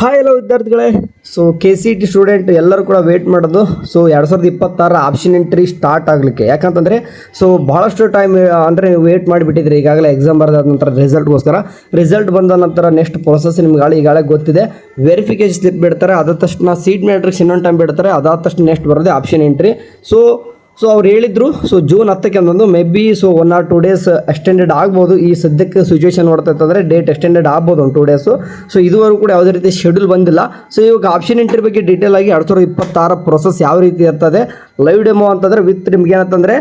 Hi ಎಲ್ಲ ವಿದ್ಯಾರ್ಥಿಗಳೇ. So KCET student ಎಲ್ಲರೂ ಕೂಡ ವೇಟ್ ಮಾಡೋದು. ಸೊ 2026 ಆಪ್ಷನ್ ಎಂಟ್ರಿ ಸ್ಟಾರ್ಟ್ ಆಗಲಿಕ್ಕೆ, ಯಾಕಂತಂದರೆ ಸೊ ಭಾಳಷ್ಟು ಟೈಮ್ ಅಂದರೆ ವೇಟ್ ಮಾಡಿಬಿಟ್ಟಿದ್ರಿ. ಈಗಾಗಲೇ ಎಕ್ಸಾಮ್ ಬರೆದಾದ ನಂತರ ರಿಸಲ್ಟ್ ಬಂದ ನಂತರ ನೆಕ್ಸ್ಟ್ ಪ್ರೊಸೆಸ್ ನಿಮ್ಗೆ ಈಗಾಗಲೇ ಗೊತ್ತಿದೆ. ವೆರಿಫಿಕೇಷನ್ ಸ್ಲಿಪ್ ಬಿಡ್ತಾರೆ, ಅದಾದ ತಕ್ಷಣ ಸೀಟ್ ಮ್ಯಾಟ್ರಿಕ್ಸ್ ಇನ್ನೊಂದು ಟೈಮ್ ಬಿಡ್ತಾರೆ, ಅದಾದ ತಕ್ಷಣ ನೆಕ್ಸ್ಟ್ ಬರೋದೇ ಆಪ್ಷನ್ ಎಂಟ್ರಿ. ಸೊ ಅವ್ರು ಹೇಳಿದರು ಜೂನ್ 10ಕ್ಕೆ ಅಂತಂದು may be 1 or 2 days extended ಆಗ್ಬೋದು. ಈ ಸದ್ಯಕ್ಕೆ ಸಿಚುವೇಶನ್ ನೋಡ್ತಂದ್ರೆ ಡೇಟ್ ಎಕ್ಸ್ಟೆಂಡೆಡ್ ಆಗ್ಬೋದು 1-2 days. ಸೊ ಇದುವರೆಗೂ ಕೂಡ ಯಾವುದೇ ರೀತಿ ಶೆಡ್ಯೂಲ್ ಬಂದಿಲ್ಲ. ಸೊ ಇವಾಗ ಆಪ್ಷನ್ ಎಂಟ್ರಿ ಬಗ್ಗೆ ಡೀಟೇಲ್ ಆಗಿ 2026 ಪ್ರೊಸೆಸ್ ಯಾವ ರೀತಿ ಇರ್ತದೆ, ಲೈವ್ ಡೆಮೋ ಅಂತಂದರೆ ವಿತ್ ನಿಮ್ಗೆ ಏನಂತಂದರೆ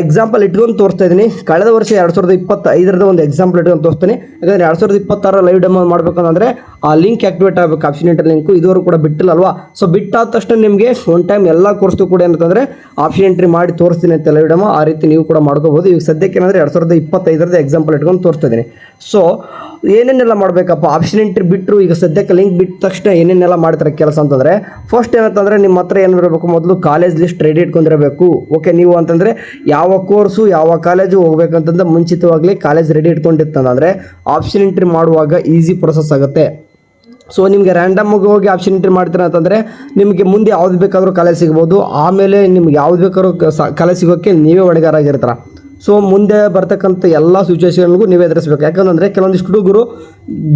ಎಕ್ಸಾಂಪಲ್ ಇಟ್ಕೊಂಡು ತೋರಿಸ್ತಾ ಇದ್ದೀನಿ. ಕಳೆದ ವರ್ಷ 2025 ಒಂದು ಎಕ್ಸಾಂಪಲ್ ಇಟ್ಕೊಂಡು ತೋರಿಸ್ತೀನಿ. ಯಾಕಂದರೆ 2026 ಲೈವ್ ಡೆಮೋ ಮಾಡಬೇಕಂದ್ರೆ ಆ ಲಿಂಕ್ ಆಕ್ಟಿವೇಟ್ ಆಗಬೇಕು, ಆಪ್ಷನ್ ಎಂಟ್ರಿ ಲಿಂಕು ಇದುವರೆಗೂ ಕೂಡ ಬಿಟ್ಟಿಲ್ಲ ಅಲ್ವಾ. ಸೊ ಬಿಟ್ಟಾದ ತಕ್ಷಣ ನಿಮಗೆ ಒನ್ ಟೈಮ್ ಎಲ್ಲ ಕೋರ್ಸ್ದು ಕೂಡ ಏನಂತಂದರೆ ಆಪ್ಷನ್ ಎಂಟ್ರಿ ಮಾಡಿ ತೋರಿಸ್ತೀನಿ ಅಂತ ಲೈವ್ ಡೆಮೋ, ಆ ರೀತಿ ನೀವು ಕೂಡ ಮಾಡ್ಕೋಬೋದು. ಈಗ ಸದ್ಯಕ್ಕೆ ಏನಂದರೆ 2025 ಎಕ್ಸಾಂಪಲ್ ಇಟ್ಕೊಂಡು ತೋರಿಸ್ತಾ ಇದ್ದೀನಿ. ಸೊ ಏನೇನೆಲ್ಲ ಮಾಡಬೇಕಪ್ಪ ಆಪ್ಷನ್ ಎಂಟ್ರಿ ಬಿಟ್ಟರು, ಈಗ ಸದ್ಯಕ್ಕೆ ಲಿಂಕ್ ಬಿಟ್ಟ ತಕ್ಷಣ ಏನೇನೆಲ್ಲ ಮಾಡ್ತಾರೆ ಕೆಲಸ ಅಂತಂದರೆ, ಫಸ್ಟ್ ಏನಂತಂದರೆ ನಿಮ್ಮ ಹತ್ರ ಏನು ಇರಬೇಕು, ಮೊದಲು ಕಾಲೇಜ್ ಲಿಸ್ಟ್ ರೆಡಿ ಇಟ್ಕೊಂಡಿರಬೇಕು. ಓಕೆ, ನೀವು ಅಂತಂದರೆ ಯಾವ ಕೋರ್ಸು ಯಾವ ಕಾಲೇಜು ಹೋಗ್ಬೇಕಂತಂದ್ರೆ ಮುಂಚಿತವಾಗಲಿ ಕಾಲೇಜ್ ರೆಡಿ ಇಟ್ಕೊಂಡಿತ್ತಂದರೆ ಆಪ್ಷನ್ ಎಂಟ್ರಿ ಮಾಡುವಾಗ ಈಸಿ ಪ್ರೊಸೆಸ್ ಆಗುತ್ತೆ. ಸೊ ನಿಮಗೆ ರ್ಯಾಂಡಮ್ಗೆ ಹೋಗಿ ಆಪ್ಷನ್ ಎಂಟ್ರಿ ಮಾಡ್ತೀರಾ ಅಂತಂದರೆ ನಿಮಗೆ ಮುಂದೆ ಯಾವ್ದು ಬೇಕಾದರೂ ಕಾಲೇಜ್ ಸಿಗ್ಬೋದು. ಆಮೇಲೆ ನಿಮ್ಗೆ ಯಾವ್ದು ಬೇಕಾದ್ರೂ ಕಾಲೇಜ್ ಸಿಗೋಕ್ಕೆ ನೀವೇ ಹೊಣೆಗಾರಾಗಿರ್ತೀರ. ಸೊ ಮುಂದೆ ಬರ್ತಕ್ಕಂಥ ಎಲ್ಲ ಸಿಚುವೇಷನ್ಗೂ ನೀವೇ ಎದುರಿಸಬೇಕು. ಯಾಕಂದರೆ ಕೆಲವೊಂದಿಷ್ಟು ಹುಡುಗರು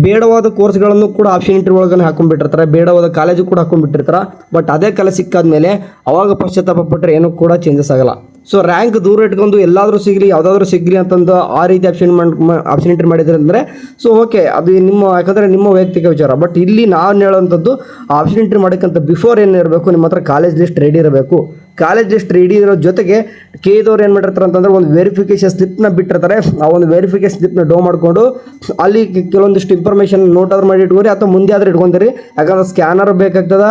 ಬೇಡವಾದ ಕೋರ್ಸ್ಗಳನ್ನು ಕೂಡ ಆಪ್ಷನ್ ಎಂಟ್ರಿ ಒಳಗನೆ ಹಾಕೊಂಡ್ಬಿಟ್ಟಿರ್ತಾರೆ, ಬೇಡವಾದ ಕಾಲೇಜು ಕೂಡ ಹಾಕೊಂಡ್ಬಿಟ್ಟಿರ್ತಾರೆ. ಬಟ್ ಅದೇ ಕಾಲೇಜ್ ಸಿಕ್ಕಾದ್ಮೇಲೆ ಅವಾಗ ಪಶ್ಚಾತ್ತಾಪ ಪಟ್ಟರೆ ಏನೂ ಕೂಡ ಚೇಂಜಸ್ ಆಗಲ್ಲ. ಸೊ ರ್ಯಾಂಕ್ ದೂರ ಇಟ್ಕೊಂಡು ಎಲ್ಲಾದರೂ ಸಿಗಲಿ ಯಾವುದಾದ್ರೂ ಸಿಗಲಿ ಅಂತಂದು ಆ ರೀತಿ ಆಪ್ಷನ್ ಎಂಟ್ರಿ ಮಾಡಿದ್ರೆ ಅಂದರೆ ಸೊ ಓಕೆ, ಅದು ಯಾಕಂದರೆ ನಿಮ್ಮ ವೈಯಕ್ತಿಕ ವಿಚಾರ. ಬಟ್ ಇಲ್ಲಿ ನಾನು ಹೇಳೋವಂಥದ್ದು ಆಪ್ಷನ್ ಎಂಟ್ರಿ ಮಾಡೋಕ್ಕಂತ ಬಿಫೋರ್ ಏನಿರಬೇಕು, ನಿಮ್ಮ ಹತ್ರ ಕಾಲೇಜ್ ಲಿಸ್ಟ್ ರೆಡಿ ಇರಬೇಕು. ಕಾಲೇಜ್ ಲಿಸ್ಟ್ ರೆಡಿ ಇರೋ ಜೊತೆಗೆ ಕೆದವ್ರು ಏನು ಮಾಡಿರ್ತಾರೆ ಅಂತಂದರೆ ಒಂದು ವೆರಿಫಿಕೇಷನ್ ಸ್ಲಿಪ್ನ ಬಿಟ್ಟಿರ್ತಾರೆ. ಆ ಒಂದು ವೆರಿಫಿಕೇಷನ್ ಸ್ಲಿಪ್ನ ಡೌ ಮಾಡಿಕೊಂಡು ಅಲ್ಲಿ ಕೆಲವೊಂದಿಷ್ಟು ಇನ್ಫಾರ್ಮೇಷನ್ ನೋಟ್ ಆದ್ರೂ ಮಾಡಿ ಇಟ್ಕೊರಿ, ಅಥವಾ ಮುಂದೆ ಆದರೂ ಇಟ್ಕೊಂತೀರಿ. ಯಾಕಂದ್ರೆ ಸ್ಕ್ಯಾನರ್ ಬೇಕಾಗ್ತದೆ.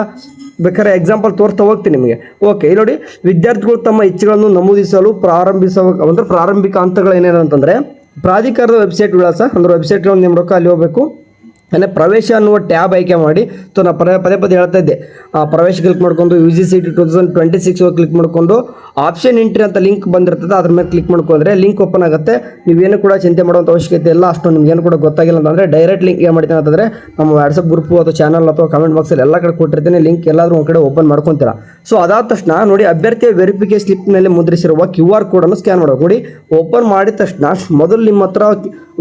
ಬೇಕಾದ್ರೆ ಎಕ್ಸಾಂಪಲ್ ತೋರಿಸ್ತಾ ಹೋಗ್ತೀನಿ ನಿಮಗೆ. ಓಕೆ, ಇಲ್ಲಿ ನೋಡಿ, ವಿದ್ಯಾರ್ಥಿಗಳು ತಮ್ಮ ಇಚ್ಛೆಗಳನ್ನು ನಮೂದಿಸಲು ಪ್ರಾರಂಭಿಕ ಹಂತಗಳು ಏನೇನು ಅಂತಂದರೆ ಪ್ರಾಧಿಕಾರದ ವೆಬ್ಸೈಟ್ ವಿಳಾಸ, ಅಂದರೆ ವೆಬ್ಸೈಟ್ಗಳನ್ನು ನಿಮ್ಮ ಅಲ್ಲಿ ಹೋಗಬೇಕು. ಅಂದರೆ ಪ್ರವೇಶ ಅನ್ನುವ ಟ್ಯಾಬ್ ಆಯ್ಕೆ ಮಾಡಿ. ಸೊ ನಾನು ಪದೇ ಹೇಳ್ತಾ ಇದ್ದೆ, ಪ್ರವೇಶ ಕ್ಲಿಕ್ ಮಾಡ್ಕೊಂಡು UGCET 2026 ಕ್ಲಿಕ್ ಮಾಡಿಕೊಂಡು ಆಪ್ಷನ್ ಎಂಟ್ರಿ ಅಂತ ಲಿಂಕ್ ಬಂದಿರ್ತದೆ, ಅದ್ರ ಮೇಲೆ ಕ್ಲಿಕ್ ಮಾಡ್ಕೊಂಡ್ರೆ ಲಿಂಕ್ ಓಪನ್ ಆಗುತ್ತೆ. ನೀವೇನು ಕೂಡ ಚಿಂತೆ ಮಾಡುವಂಥ ಅವಶ್ಯಕತೆ ಇಲ್ಲ. ಅಷ್ಟು ನಿಮ್ಗೇನು ಕೂಡ ಗೊತ್ತಾಗಿಲ್ಲ ಅಂತಂದರೆ ಡೈರೆಕ್ಟ್ ಲಿಂಕ್ ಏನು ಮಾಡ್ತೀನಿ ಅಂತಂದರೆ ನಮ್ಮ ವಾಟ್ಸಪ್ ಗ್ರೂಪು ಅಥವಾ ಚಾನಲ್ ಅಥವಾ ಕಮೆಂಟ್ ಬಾಕ್ಸಲ್ಲಿ ಎಲ್ಲ ಕಡೆ ಕೊಟ್ಟಿರ್ತೀನಿ, ಲಿಂಕ್ ಎಲ್ಲಾದರೂ ಒಂದು ಕಡೆ ಓಪನ್ ಮಾಡ್ಕೊತೀರಾ. ಸೊ ಅದಾದ ತಕ್ಷಣ ನೋಡಿ, ಅಭ್ಯರ್ಥಿಯ ವೆರಿಫಿಕೇಷನ್ ಸ್ಲಿಪ್ನಲ್ಲಿ ಮುದ್ರಿಸಿರುವ QR ಕೋಡನ್ನು ಸ್ಕ್ಯಾನ್ ಮಾಡಬೇಕು. ನೋಡಿ, ಓಪನ್ ಮಾಡಿದ ತಕ್ಷಣ ಮೊದಲು ನಿಮ್ಮ ಹತ್ರ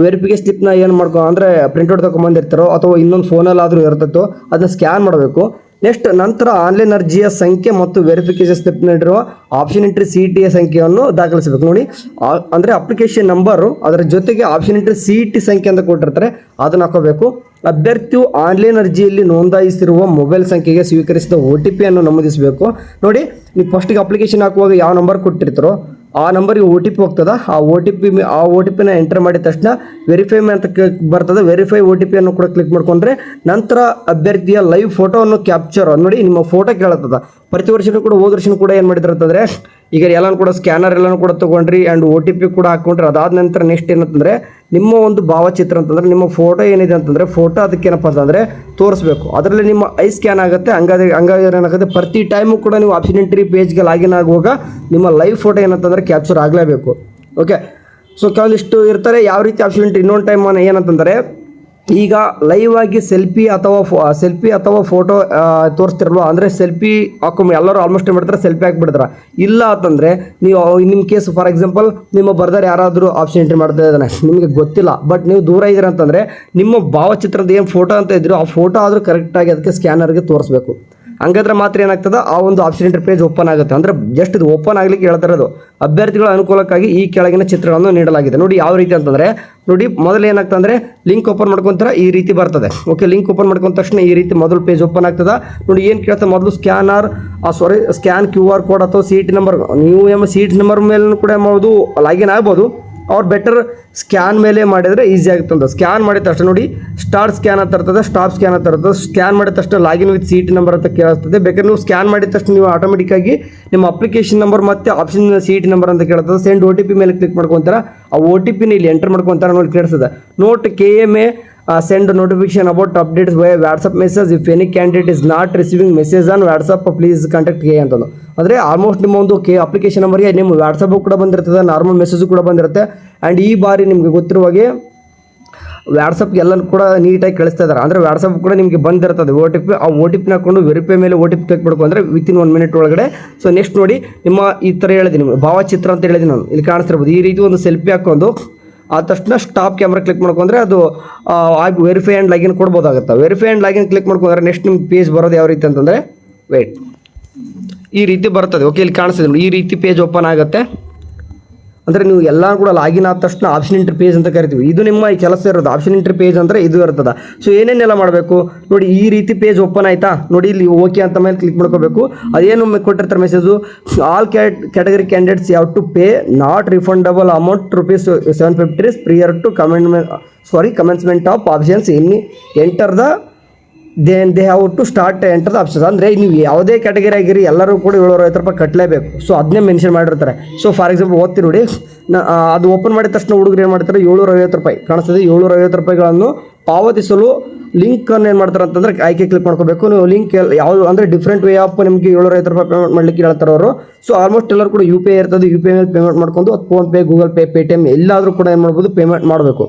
ವೆರಿಫಿಕೇಷನ್ ಸ್ಲಿಪ್ನ ಏನು ಅಂದರೆ ಪ್ರಿಂಟ್ಔಟ್ ತೊಗೊಂಬಂದಿರ್ತಾರೋ ಅಥವಾ ಇನ್ನೊಂದು ಫೋನಲ್ಲಾದರೂ ಇರ್ತೈತೋ ಅದನ್ನ ಸ್ಕ್ಯಾನ್ ಮಾಡಬೇಕು. ನೆಕ್ಸ್ಟ್ ನಂತರ ಆನ್ಲೈನ್ ಅರ್ಜಿಯ ಸಂಖ್ಯೆ ಮತ್ತು ವೆರಿಫಿಕೇಷನ್ ಸ್ಲಿಪ್ನಲ್ಲಿರುವ ಆಪ್ಷನ್ ಎಂಟ್ರಿ CET ಸಂಖ್ಯೆಯನ್ನು ದಾಖಲಿಸಬೇಕು. ನೋಡಿ, ಅಂದರೆ ಅಪ್ಲಿಕೇಶನ್ ನಂಬರು ಅದರ ಜೊತೆಗೆ ಆಪ್ಷನ್ ಎಂಟ್ರಿ CET ಸಂಖ್ಯೆ ಅಂತ ಕೊಟ್ಟಿರ್ತಾರೆ, ಅದನ್ನು ಹಾಕೋಬೇಕು. ಅಭ್ಯರ್ಥಿಯು ಆನ್ಲೈನ್ ಅರ್ಜಿಯಲ್ಲಿ ನೋಂದಾಯಿಸಿರುವ ಮೊಬೈಲ್ ಸಂಖ್ಯೆಗೆ ಸ್ವೀಕರಿಸಿದ OTP ಅನ್ನು ನಮೂದಿಸಬೇಕು. ನೋಡಿ, ನೀವು ಫಸ್ಟಿಗೆ ಅಪ್ಲಿಕೇಶನ್ ಹಾಕುವಾಗ ಯಾವ ನಂಬರ್ ಕೊಟ್ಟಿರ್ತಾರೋ ಆ ನಂಬರಿಗೆ OTP ಹೋಗ್ತದೆ. ಆ OTPನ ಎಂಟರ್ ಮಾಡಿದ ತಕ್ಷಣ ವೆರಿಫೈ ಅಂತ ಬರ್ತದೆ. ವೆರಿಫೈ OTP ಅನ್ನು ಕೂಡ ಕ್ಲಿಕ್ ಮಾಡ್ಕೊಂಡ್ರೆ ನಂತರ ಅಭ್ಯರ್ಥಿಯ ಲೈವ್ ಫೋಟೋವನ್ನು ಕ್ಯಾಪ್ಚರ್ ನೋಡಿ ನಿಮ್ಮ ಫೋಟೋ ಕೇಳುತ್ತದೆ. ಪ್ರತಿ ವರ್ಷನೂ ಕೂಡ ಹೋದ ವರ್ಷನೂ ಕೂಡ ಏನು ಮಾಡಿದ್ರು ಅಂತಂದರೆ ಈಗ ಎಲ್ಲನೂ ಕೂಡ ಸ್ಕ್ಯಾನರ್ ಎಲ್ಲನೂ ಕೂಡ ತೊಗೊಂಡ್ರಿ ಆ್ಯಂಡ್ OTP ಕೂಡ ಹಾಕ್ಕೊಂಡ್ರೆ ಅದಾದ ನಂತರ ನೆಕ್ಸ್ಟ್ ಏನಂತಂದರೆ ನಿಮ್ಮ ಒಂದು ಭಾವಚಿತ್ರ ಅಂತಂದರೆ ನಿಮ್ಮ ಫೋಟೋ ಏನಿದೆ ಅಂತಂದರೆ ಫೋಟೋ ಅದಕ್ಕೇನಪ್ಪ ಅಂತಂದರೆ ತೋರಿಸ್ಬೇಕು. ಅದರಲ್ಲಿ ನಿಮ್ಮ ಐ ಸ್ಕ್ಯಾನ್ ಆಗುತ್ತೆ. ಹಂಗಾಗಿ ಏನಾಗುತ್ತೆ, ಪ್ರತಿ ಟೈಮು ಕೂಡ ನೀವು ಆಪ್ಷನ್ ಎಂಟ್ರಿ ಪೇಜ್ಗೆ ಲಾಗಿನ್ ಆಗುವಾಗ ನಿಮ್ಮ ಲೈವ್ ಫೋಟೋ ಏನಂತಂದರೆ ಕ್ಯಾಪ್ಚರ್ ಆಗಲೇಬೇಕು. ಓಕೆ, ಸೊ ಕೆಲವೊಂದಿಷ್ಟು ಇರ್ತಾರೆ ಯಾವ ರೀತಿ ಆಪ್ಷನ್ ಎಂಟ್ರಿ ಇನ್ನೊಂದು ಟೈಮ್ ಏನಂತಂದರೆ ಈಗ ಲೈವ್ ಆಗಿ ಸೆಲ್ಫಿ ಅಥವಾ ಫೋಟೋ ತೋರಿಸ್ತಿರಲ್ವ, ಅಂದರೆ ಸೆಲ್ಫಿ ಎಲ್ಲರೂ ಆಲ್ಮೋಸ್ಟ್ ಏನು ಮಾಡ್ತಾರೆ, ಸೆಲ್ಫಿ ಹಾಕಿಬಿಡ್ತಾರೆ. ಇಲ್ಲ ಅಂತಂದರೆ ನೀವು ನಿಮ್ಮ ಕೇಸ್ ಫಾರ್ ಎಕ್ಸಾಂಪಲ್ ನಿಮ್ಮ ಬರ್ದಾರೆ ಯಾರಾದರೂ ಆಪ್ಷನ್ ಎಂಟ್ರಿ ಮಾಡ್ತಾ ಇದ್ದಾನೆ, ನಿಮಗೆ ಗೊತ್ತಿಲ್ಲ, ಬಟ್ ನೀವು ದೂರ ಇದ್ದೀರ ಅಂತಂದರೆ ನಿಮ್ಮ ಭಾವಚಿತ್ರದ ಏನು ಫೋಟೋ ಅಂತ ಇದ್ದರೂ ಆ ಫೋಟೋ ಆದರೂ ಕರೆಕ್ಟಾಗಿ ಅದಕ್ಕೆ ಸ್ಕ್ಯಾನರ್ಗೆ ತೋರಿಸ್ಬೇಕು. ಹಂಗಾದ್ರೆ ಮಾತ್ರ ಏನಾಗ್ತದೆ, ಆ ಒಂದು ಆಪ್ಷನ್ ಎಂಟ್ರಿ ಪೇಜ್ ಓಪನ್ ಆಗುತ್ತೆ. ಅಂದರೆ ಜಸ್ಟ್ ಇದು ಓಪನ್ ಆಗಲಿಕ್ಕೆ ಹೇಳ್ತಾ ಇರೋದು. ಅಭ್ಯರ್ಥಿಗಳ ಅನುಕೂಲಕ್ಕಾಗಿ ಈ ಕೆಳಗಿನ ಚಿತ್ರಗಳನ್ನು ನೀಡಲಾಗಿದೆ. ನೋಡಿ ಯಾವ ರೀತಿ ಅಂತಂದರೆ, ನೋಡಿ ಮೊದಲು ಏನಾಗ್ತದೆ ಅಂದರೆ ಲಿಂಕ್ ಓಪನ್ ಮಾಡ್ಕೊಂತಾರೆ ಈ ರೀತಿ ಬರ್ತದೆ. ಓಕೆ, ಲಿಂಕ್ ಓಪನ್ ಮಾಡ್ಕೊಂಡ ತಕ್ಷಣ ಈ ರೀತಿ ಮೊದಲು ಪೇಜ್ ಓಪನ್ ಆಗ್ತದೆ. ನೋಡಿ ಏನು ಕೇಳ್ತದೆ, ಮೊದಲು ಸ್ಕ್ಯಾನ್ QR ಕೋಡ್ ಅಥವಾ CET ನಂಬರ್, ನೀವು CET ನಂಬರ್ ಮೇಲೆ ಕೂಡ ಮಾಡ್ಬೋದು, ಲಾಗಿನ್ ಆಗ್ಬೋದು. ಅವ್ರು ಬೆಟರ್ ಸ್ಕ್ಯಾನ್ ಮೇಲೆ ಮಾಡಿದರೆ ಈಸಿ ಆಗುತ್ತೆ ಅಂತ. ಸ್ಕ್ಯಾನ್ ಮಾಡಿದ ತಕ್ಷಣ ನೋಡಿ ಸ್ಟಾರ್ಟ್ ಸ್ಕ್ಯಾನ್ ಅಂತ ಇರ್ತದೆ, ಸ್ಟಾಪ್ ಸ್ಕ್ಯಾನ್ ಅಂತ ಇರ್ತದೆ. ಸ್ಕ್ಯಾನ್ ಮಾಡಿದ ತಕ್ಷಣ ಲಾಗಿನ್ ವಿತ್ CET ನಂಬರ್ ಅಂತ ಕೇಳಿಸ್ತದೆ. ಬೇಕಾದ್ರೆ ನೀವು ಸ್ಕ್ಯಾನ್ ಮಾಡಿದ ತಕ್ಷಣ ನೀವು ಆಟೋಮೆಟಿಕ್ಕಾಗಿ ನಿಮ್ಮ ಅಪ್ಲಿಕೇಶನ್ ನಂಬರ್ ಮತ್ತು ಆಪ್ಷನ್ CET ನಂಬರ್ ಅಂತ ಕೇಳ್ತದೆ. ಸೆಂಡ್ OTP ಮೇಲೆ ಕ್ಲಿಕ್ ಮಾಡ್ಕೊತಾರೆ. ಆ OTPನ ಇಲ್ಲಿ ಎಂಟರ್ ಮಾಡ್ಕೊತಾರೆ. ನೋಡಿ ಕೇಳಿಸ್ತದೆ, note KMA send notification about updates via WhatsApp message. If any candidate is not receiving message on WhatsApp, please contact KA ಅಂತಂದು. ಅಂದರೆ ಆಲ್ಮೋಸ್ಟ್ ನಿಮ್ಮ ಒಂದು ಅಪ್ಲಿಕೇಶನ್ ನಂಬರ್ಗೆ ನಿಮ್ಮ ವಾಟ್ಸಪ್ಪು ಕೂಡ ಬಂದಿರ್ತದೆ, ನಾರ್ಮಲ್ ಮೆಸೇಜು ಕೂಡ ಬಂದಿರುತ್ತೆ. ಆ್ಯಂಡ್ ಈ ಬಾರಿ ನಿಮಗೆ ಗೊತ್ತಿರುವ ಹಾಗೆ ವಾಟ್ಸಪ್ಗೆ ಎಲ್ಲನೂ ಕೂಡ ನೀಟಾಗಿ ಕಳಿಸ್ತಾ ಇದ್ದಾರೆ. ಅಂದರೆ ವಾಟ್ಸಪ್ ಕೂಡ ನಿಮಗೆ ಬಂದಿರ್ತದೆ OTP. ಆ OTP ಹಾಕೊಂಡು ವೆರಿಫೈ ಮೇಲೆ OTP ಕ್ಲಿಕ್ ಮಾಡ್ಕೊಂಡ್ರೆ ವಿತಿನ್ 1 ಮಿನಿಟ್ ಒಳಗಡೆ. ಸೊ ನೆಕ್ಸ್ಟ್ ನೋಡಿ, ನಿಮ್ಮ ಈ ಥರ ಹೇಳಿದ್ದೀನಿ ಭಾವಚಿತ್ರ ಅಂತ ಹೇಳಿದ್ದೀನಿ ನಾನು, ಇಲ್ಲಿ ಕಾಣಿಸ್ತಿರ್ಬೋದು. ಈ ರೀತಿ ಒಂದು ಸೆಲ್ಫಿ ಹಾಕೊಂಡು ಆದ ತಕ್ಷಣ ಸ್ಟಾಪ್ ಕ್ಯಾಮ್ರಾ ಕ್ಲಿಕ್ ಮಾಡ್ಕೊಂಡ್ರೆ ಅದು ಆಗಿ ವೆರಿಫೈ ಆ್ಯಂಡ್ ಲಾಗಿನ್ ಕೊಡ್ಬೋದಾಗುತ್ತೆ. ವೆರಿಫೈ ಆ್ಯಂಡ್ ಲಾಗಿನ್ ಕ್ಲಿಕ್ ಮಾಡ್ಕೊಂಡ್ರೆ ನೆಕ್ಸ್ಟ್ ನಿಮ್ಗೆ ಪೇಜ್ ಬರೋದು ಯಾವ ರೀತಿ ಅಂತಂದರೆ ಈ ರೀತಿ ಬರ್ತದೆ. ಓಕೆ, ಇಲ್ಲಿ ಕಾಣಿಸ್ತಿದೆ ನೋಡಿ, ಈ ರೀತಿ ಪೇಜ್ ಓಪನ್ ಆಗುತ್ತೆ. ಅಂದರೆ ನೀವು ಎಲ್ಲ ಕೂಡ ಲಾಗಿನ್ ಆದ ತಕ್ಷಣ ಆಪ್ಷನ್ ಎಂಟ್ರಿ ಪೇಜ್ ಅಂತ ಕರಿತೀವಿ. ಇದು ನಿಮ್ಮ ಈ ಕೆಲಸ ಇರೋದು. ಆಪ್ಷನ್ ಎಂಟ್ರಿ ಪೇಜ್ ಅಂದರೆ ಇದು ಇರ್ತದೆ. ಸೊ ಏನೇನೆಲ್ಲ ಮಾಡಬೇಕು ನೋಡಿ, ಈ ರೀತಿ ಪೇಜ್ ಓಪನ್ ಆಯಿತಾ ನೋಡಿ, ಇಲ್ಲಿ ಓಕೆ ಅಂತ ಮೇಲೆ ಕ್ಲಿಕ್ ಮಾಡ್ಕೋಬೇಕು. ಅದೇನು ಕೊಟ್ಟಿರ್ತಾರೆ message, all category candidates have to pay not refundable amount ₹750 prior to commencement of options enter the they have to start enter the options. ಅಂದರೆ ನೀವು ಯಾವುದೇ ಕ್ಯಾಟಗರಿ ಆಗಿರಿ ಎಲ್ಲರೂ ಕೂಡ ₹750 ಕಟ್ಟಲೇಬೇಕು. ಸೊ ಅದನ್ನೇ ಮೆನ್ಷನ್ ಮಾಡಿರ್ತಾರೆ. ಸೊ ಫಾರ್ ಎಕ್ಸಾಂಪಲ್ ಓದ್ತಿ ನೋಡಿ, ಅದು ಓಪನ್ ಮಾಡಿದ ತಕ್ಷಣ ಹುಡುಗರು ಏನು ಮಾಡ್ತಾರೆ, ₹750 ಕಾಣಿಸ್ತದೆ. ₹750ಗಳನ್ನು ಪಾವತಿಸಲು ಲಿಂಕನ್ನು ಏನು ಮಾಡ್ತಾರೆ ಅಂತಂದರೆ ಆಯ್ಕೆ ಕ್ಲಿಕ್ ಮಾಡ್ಕೋಬೇಕು. ನೀವು ಲಿಂಕ್ ಯಾವುದು ಅಂದರೆ ಡಿಫ್ರೆಂಟ್ ವೇ ಆಫ್ ನಿಮಗೆ ₹750 ಪೇಮೆಂಟ್ ಮಾಡಲಿಕ್ಕೆ ಹೇಳ್ತಾರೆ ಅವರು. ಸೊ ಆಲ್ಮೋಸ್ಟ್ ಎಲ್ಲರೂ ಕೂಡ UPI ಇರ್ತದೆ. UPI ಮೇಲೆ ಪೇಮೆಂಟ್ ಮಾಡ್ಕೊಂಡು ಫೋನ್ಪೇ, ಗೂಗಲ್ ಪೇ, ಪೇಟಿಎಮ್ ಎಲ್ಲಾದರೂ ಕೂಡ ಏನು ಮಾಡ್ಬೋದು, ಪೇಮೆಂಟ್ ಮಾಡಬೇಕು.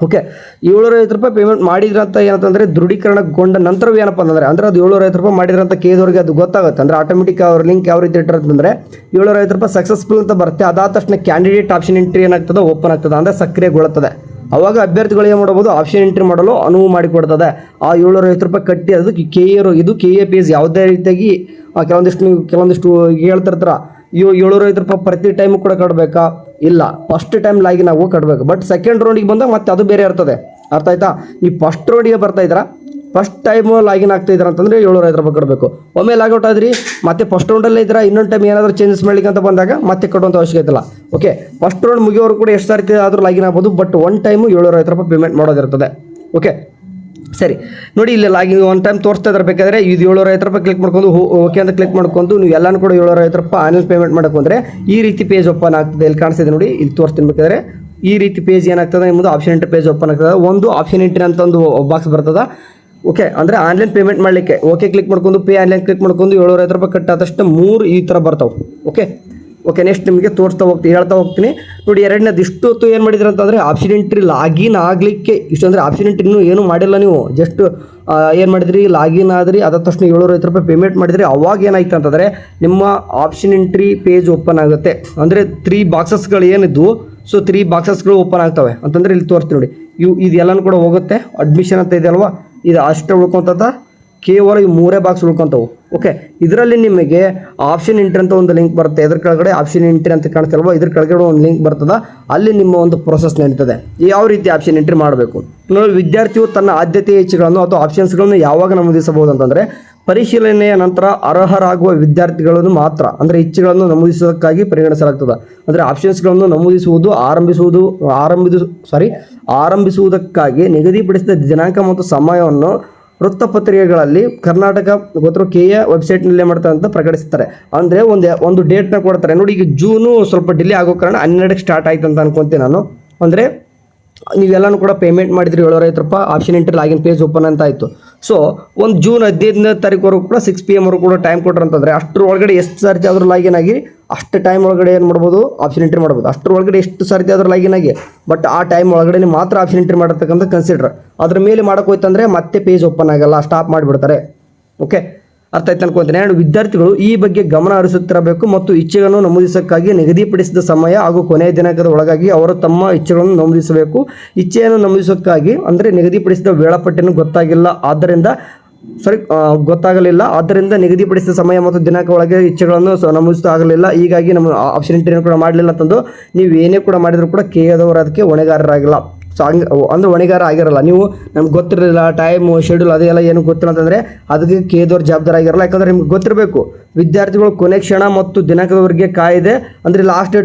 ಓಕೆ, ₹750 ಪೇಮೆಂಟ್ ಮಾಡಿದ್ರಂತ ಏನಂತಂದರೆ ದೃಢೀಕರಣಗೊಂಡ ನಂತರವೂ ಏನಪ್ಪ ಅಂತಂದರೆ ಅದು ₹750 ಮಾಡಿದ್ರಂತ ಕೇದವ್ರಿಗೆ ಅದು ಗೊತ್ತಾಗುತ್ತೆ. ಅಂದರೆ ಆಟೋಮೆಟಿಕ್ ಅವ್ರ ಲಿಂಕ್ ಯಾವ ರೀತಿ ಇಟ್ಟಿರ್ತಂದರೆ ₹750 ಸಕ್ಸಸ್ಫುಲ್ ಅಂತ ಬರುತ್ತೆ. ಅದಾದ ತಕ್ಷಣ ಕ್ಯಾಂಡಿಡೇಟ್ ಆಪ್ಷನ್ ಎಂಟ್ರಿ ಏನಾಗ್ತದೆ, ಓಪನ್ ಆಗ್ತದೆ, ಅಂದರೆ ಸಕ್ರಿಯಗೊಳ್ಳುತ್ತದೆ. ಅವಾಗ ಅಭ್ಯರ್ಥಿಗಳು ಏನು ಮಾಡ್ಬೋದು, ಆಪ್ಷನ್ ಎಂಟ್ರಿ ಮಾಡಲು ಅನುವು ಮಾಡಿಕೊಡ್ತದೆ. ಆ ₹750 ಕಟ್ಟಿ ಅದಕ್ಕೆ ಇದು KA ಪೇಜ್ ಯಾವುದೇ ರೀತಿಯಾಗಿ ಕೆಲವೊಂದಿಷ್ಟು ಹೇಳ್ತಿರ್ತಾರ, ₹750 ಪ್ರತಿ ಟೈಮು ಕೂಡ ಕಟ್ಟಬೇಕಾ? ಇಲ್ಲ, ಫಸ್ಟ್ ಟೈಮ್ ಲಾಗಿನ್ ಆಗುವ ಕಟ್ಟಬೇಕು. ಬಟ್ ಸೆಕೆಂಡ್ ರೌಂಡಿಗೆ ಬಂದಾಗ ಮತ್ತೆ ಅದು ಬೇರೆ ಇರ್ತದೆ. ಅರ್ಥ ಆಯ್ತಾ? ನೀವು ಫಸ್ಟ್ ರೌಂಡಿಗೆ ಬರ್ತಾ ಇದ್ದೀರಾ, ಫಸ್ಟ್ ಟೈಮು ಲಾಗಿನ್ ಆಗ್ತಾ ಇದ್ದೀರಾ ಅಂತಂದರೆ ₹750 ಕಟ್ಟಬೇಕು. ಒಮ್ಮೆ ಲಾಗೌಟ್ ಆದ್ರಿ ಮತ್ತೆ ಫಸ್ಟ್ ರೌಂಡಲ್ಲೇ ಇದ್ದೀರಾ, ಇನ್ನೊಂದು ಟೈಮ್ ಏನಾದರೂ ಚೇಂಜಸ್ ಮಾಡ್ಲಿಕ್ಕೆ ಅಂತ ಬಂದಾಗ ಮತ್ತೆ ಕಟ್ಟುವಂಥ ಅವಶ್ಯಕತೆ ಇಲ್ಲ. ಓಕೆ, ಫಸ್ಟ್ ರೌಂಡ್ ಮುಗಿಯೋರು ಕೂಡ ಎಷ್ಟು ಸಾರಿ ಆದರೂ ಲಾಗಿನ್ ಆಗ್ಬೋದು. ಬಟ್ ಒನ್ ಟೈಮು ₹750 ಪೇಮೆಂಟ್ ಮಾಡೋದಿರ್ತದೆ. ಓಕೆ ಸರಿ, ನೋಡಿ ಇಲ್ಲಿ ಲಾಗಿನ್ ಒನ್ ಟೈಮ್ ತೋರಿಸ್ತಾ ಇದ್ರೆ ಬೇಕಾದರೆ ಇದು ₹750 ಕ್ಲಿಕ್ ಮಾಡ್ಕೊಂಡು ಓಕೆ ಅಂತ ಕ್ಲಿಕ್ ಮಾಡ್ಕೊಂಡು ನೀವು ಎಲ್ಲನೂ ಕೂಡ ₹750 ಆನ್ಲೈನ್ ಪೇಮೆಂಟ್ ಮಾಡೋಕೆ ಈ ರೀತಿ ಪೇಜ್ ಓಪನ್ ಆಗ್ತದೆ. ಇಲ್ಲಿ ಕಾಣಿಸ್ತಿದೆ ನೋಡಿ, ಇಲ್ಲಿ ತೋರಿಸ್ತೀನಿ ಬೇಕಾದರೆ ಈ ರೀತಿ ಪೇಜ್ ಏನಾಗ್ತದೆ ನಿಮ್ಮದು ಆಪ್ಷನ್ ಎಂಟ್ರಿ ಪೇಜ್ ಓಪನ್ ಆಗ್ತದೆ. ಒಂದು ಆಪ್ಷನ್ ಎಂಟ್ರಿ ಅಂತ ಒಂದು ಬಾಕ್ಸ್ ಬರ್ತದೆ. ಓಕೆ, ಅಂದರೆ ಆನ್ಲೈನ್ ಪೇಮೆಂಟ್ ಮಾಡಲಿಕ್ಕೆ ಓಕೆ ಕ್ಲಿಕ್ ಮಾಡ್ಕೊಂಡು ಪೇ ಆನ್ಲೈನ್ ಕ್ಲಿಕ್ ಮಾಡ್ಕೊಂಡು ₹750 ಕಟ್ಟಾದಷ್ಟು 3 ಈ ಥರ ಬರ್ತಾವೆ. ಓಕೆ ನೆಕ್ಸ್ಟ್ ನಿಮಗೆ ಹೇಳ್ತಾ ಹೋಗ್ತೀನಿ ನೋಡಿ. ಎರಡನೇದು ಇಷ್ಟೊತ್ತು ಏನು ಮಾಡಿದ್ರು ಅಂತಂದರೆ ಆಪ್ಷನ್ ಎಂಟ್ರಿ ಲಾಗಿನ್ ಆಗಲಿಕ್ಕೆ ಇಷ್ಟು, ಅಂದರೆ ಆಪ್ಷನ್ ಎಂಟ್ರಿ ಇನ್ನೂ ಏನೂ ಮಾಡಿಲ್ಲ ನೀವು, ಜಸ್ಟ್ ಏನು ಮಾಡಿದ್ರಿ, ಲಾಗಿನ್ ಆದ್ರಿ, ಅದಾದ ತಕ್ಷಣ ₹750 ಪೇಮೆಂಟ್ ಮಾಡಿದ್ರಿ. ಅವಾಗ ಏನಾಯ್ತು ಅಂತಂದರೆ ನಿಮ್ಮ ಆಪ್ಷನ್ ಎಂಟ್ರಿ ಪೇಜ್ ಓಪನ್ ಆಗುತ್ತೆ. ಅಂದರೆ 3 ಬಾಕ್ಸಸ್ಗಳು ಏನಿದ್ವು, ಸೊ 3 ಬಾಕ್ಸಸ್ಗಳು ಓಪನ್ ಆಗ್ತವೆ ಅಂತಂದರೆ ಇಲ್ಲಿ ತೋರಿಸ್ತೀನಿ ನೋಡಿ. ಇದೆಲ್ಲನೂ ಕೂಡ ಹೋಗುತ್ತೆ. ಅಡ್ಮಿಷನ್ ಅಂತ ಇದೆ ಅಲ್ವಾ, ಇದು ಅಷ್ಟೇ ಉಳ್ಕೊಂತದ, ಕೇವಲ ಈ 3 ಬಾಕ್ಸ್ ಉಳ್ಕೊಂತವು. ಓಕೆ, ಇದರಲ್ಲಿ ನಿಮಗೆ ಆಪ್ಷನ್ ಎಂಟ್ರಿ ಅಂತ ಒಂದು ಲಿಂಕ್ ಬರುತ್ತೆ. ಇದ್ರ ಕೆಳಗಡೆ ಆಪ್ಷನ್ ಎಂಟ್ರಿ ಅಂತ ಕಾಣಿಸ್ತಲ್ವ, ಇದ್ರ ಕೆಳಗಡೆ ಒಂದು ಲಿಂಕ್ ಬರ್ತದೆ. ಅಲ್ಲಿ ನಿಮ್ಮ ಒಂದು ಪ್ರೊಸೆಸ್ ನಡೀತದೆ. ಯಾವ ರೀತಿ ಆಪ್ಷನ್ ಎಂಟ್ರಿ ಮಾಡಬೇಕು ನೋಡಿ. ವಿದ್ಯಾರ್ಥಿಯು ತನ್ನ ಆದ್ಯತೆಯ ಇಚ್ಛೆಗಳನ್ನು ಅಥವಾ ಆಪ್ಷನ್ಸ್ಗಳನ್ನು ಯಾವಾಗ ನಮೂದಿಸಬಹುದು ಅಂತಂದರೆ ಪರಿಶೀಲನೆಯ ನಂತರ ಅರ್ಹರಾಗುವ ವಿದ್ಯಾರ್ಥಿಗಳನ್ನು ಮಾತ್ರ, ಅಂದರೆ ಇಚ್ಛೆಗಳನ್ನು ನಮೂದಿಸುವುದಕ್ಕಾಗಿ ಪರಿಗಣಿಸಲಾಗ್ತದೆ. ಅಂದರೆ ಆಪ್ಷನ್ಸ್ಗಳನ್ನು ನಮೂದಿಸುವುದು ಆರಂಭಿಸುವುದಕ್ಕಾಗಿ ನಿಗದಿಪಡಿಸಿದ ದಿನಾಂಕ ಮತ್ತು ಸಮಯವನ್ನು ವೃತ್ತಪತ್ರಿಕೆಗಳಲ್ಲಿ ಕರ್ನಾಟಕ KA ವೆಬ್ಸೈಟ್ನಲ್ಲೇ ಮಾಡ್ತಾರೆ ಅಂತ ಪ್ರಕಟಿಸ್ತಾರೆ. ಅಂದರೆ ಒಂದು ಡೇಟ್ನ ಕೊಡ್ತಾರೆ ನೋಡಿ. ಈಗ ಜೂನು ಸ್ವಲ್ಪ ಡಿಲೇ ಆಗೋ ಕಾರಣ 12ಕ್ಕೆ ಸ್ಟಾರ್ಟ್ ಆಯ್ತು ಅಂತ ಅನ್ಕೊಂತೀನಿ ನಾನು. ಅಂದರೆ ನೀವೆಲ್ಲನೂ ಕೂಡ ಪೇಮೆಂಟ್ ಮಾಡಿದ್ರಿ ₹750 option entry login page open ಅಂತ ಆಯಿತು. ಸೊ ಒಂದು ಜೂನ್ 15ನೇ ತಾರೀಕುವರೆಗೂ ಕೂಡ 6 PM ಕೂಡ ಟೈಮ್ ಕೊಟ್ಟರು ಅಂತಂದರೆ ಅಷ್ಟರ ಒಳಗಡೆ ಎಷ್ಟು ಸಾರಿ ಆದರೂ ಲಾಗಿನ್ ಆಗಿ ಅಷ್ಟು ಟೈಮ್ ಒಳಗಡೆ ಏನು ಮಾಡ್ಬೋದು, ಆಪ್ಷನ್ ಎಂಟ್ರಿ ಮಾಡ್ಬೋದು. ಅಷ್ಟರ ಒಳಗಡೆ ಎಷ್ಟು ಸಾರಿ ಆದರೂ ಲಾಗಿನ್ ಆಗಿ, ಬಟ್ ಆ ಟೈಮ್ ಒಳಗಡೆ ಮಾತ್ರ ಆಪ್ಷನ್ ಎಂಟ್ರಿ ಮಾಡತಕ್ಕಂಥ ಕನ್ಸಿಡರ್. ಅದ್ರ ಮೇಲೆ ಮಾಡೋಕೆ ಹೋಯ್ತಂದರೆ ಮತ್ತೆ ಪೇಜ್ ಓಪನ್ ಆಗಲ್ಲ, ಸ್ಟಾಪ್ ಮಾಡಿಬಿಡ್ತಾರೆ. ಓಕೆ, ಅರ್ಥ ಆಯ್ತು ಅನ್ಕೊಂತೀನಿ. ವಿದ್ಯಾರ್ಥಿಗಳು ಈ ಬಗ್ಗೆ ಗಮನ ಹರಿಸುತ್ತಿರಬೇಕು ಮತ್ತು ಇಚ್ಛೆಗಳನ್ನು ನಮೂದಿಸಕ್ಕಾಗಿ ನಿಗದಿಪಡಿಸಿದ ಸಮಯ ಹಾಗೂ ಕೊನೆಯ ದಿನಾಂಕದ ಒಳಗಾಗಿ ಅವರು ತಮ್ಮ ಇಚ್ಛೆಗಳನ್ನು ನಮೂದಿಸಬೇಕು. ಇಚ್ಛೆಯನ್ನು ನಮೂದಿಸೋಕ್ಕಾಗಿ ಅಂದರೆ ನಿಗದಿಪಡಿಸಿದ ವೇಳಾಪಟ್ಟಿಯನ್ನು ಆದ್ದರಿಂದ ನಿಗದಿಪಡಿಸಿದ ಸಮಯ ಮತ್ತು ದಿನಾಂಕ ಒಳಗೆ ಇಚ್ಛೆಗಳನ್ನು ನಮೂದಿಸ್ತಾ ಆಗಲಿಲ್ಲ. ಹೀಗಾಗಿ ನಮ್ಮ ಆಪ್ಷನ್ ಎಂಟ್ರಿಯನ್ನು ಕೂಡ ಮಾಡಲಿಲ್ಲ ಅಂತಂದು ನೀವು ಏನೇ ಕೂಡ ಮಾಡಿದರೂ ಕೂಡ KAದವರು ಅದಕ್ಕೆ ಹೊಣೆಗಾರರಾಗಿಲ್ಲ. ಸೊ ಅಂದರೆ ಹೊಣೆಗಾರ ಆಗಿರಲ್ಲ. ನೀವು ನಮ್ಗೆ ಗೊತ್ತಿರಲಿಲ್ಲ, ಟೈಮು ಶೆಡ್ಯೂಲ್ ಅದೆಲ್ಲ ಏನು ಗೊತ್ತಿಲ್ಲ ಅಂತಂದರೆ ಅದಕ್ಕೆ KAದವ್ರು ಜವಾಬ್ದಾರಿ ಆಗಿರಲ್ಲ. ಯಾಕಂದರೆ ನಿಮ್ಗೆ ಗೊತ್ತಿರಬೇಕು ವಿದ್ಯಾರ್ಥಿಗಳು ಕೊನೆ ಕ್ಷಣ ಮತ್ತು ದಿನಾಂಕದವರೆಗೆ ಕಾಯಿದೆ, ಅಂದರೆ ಲಾಸ್ಟ್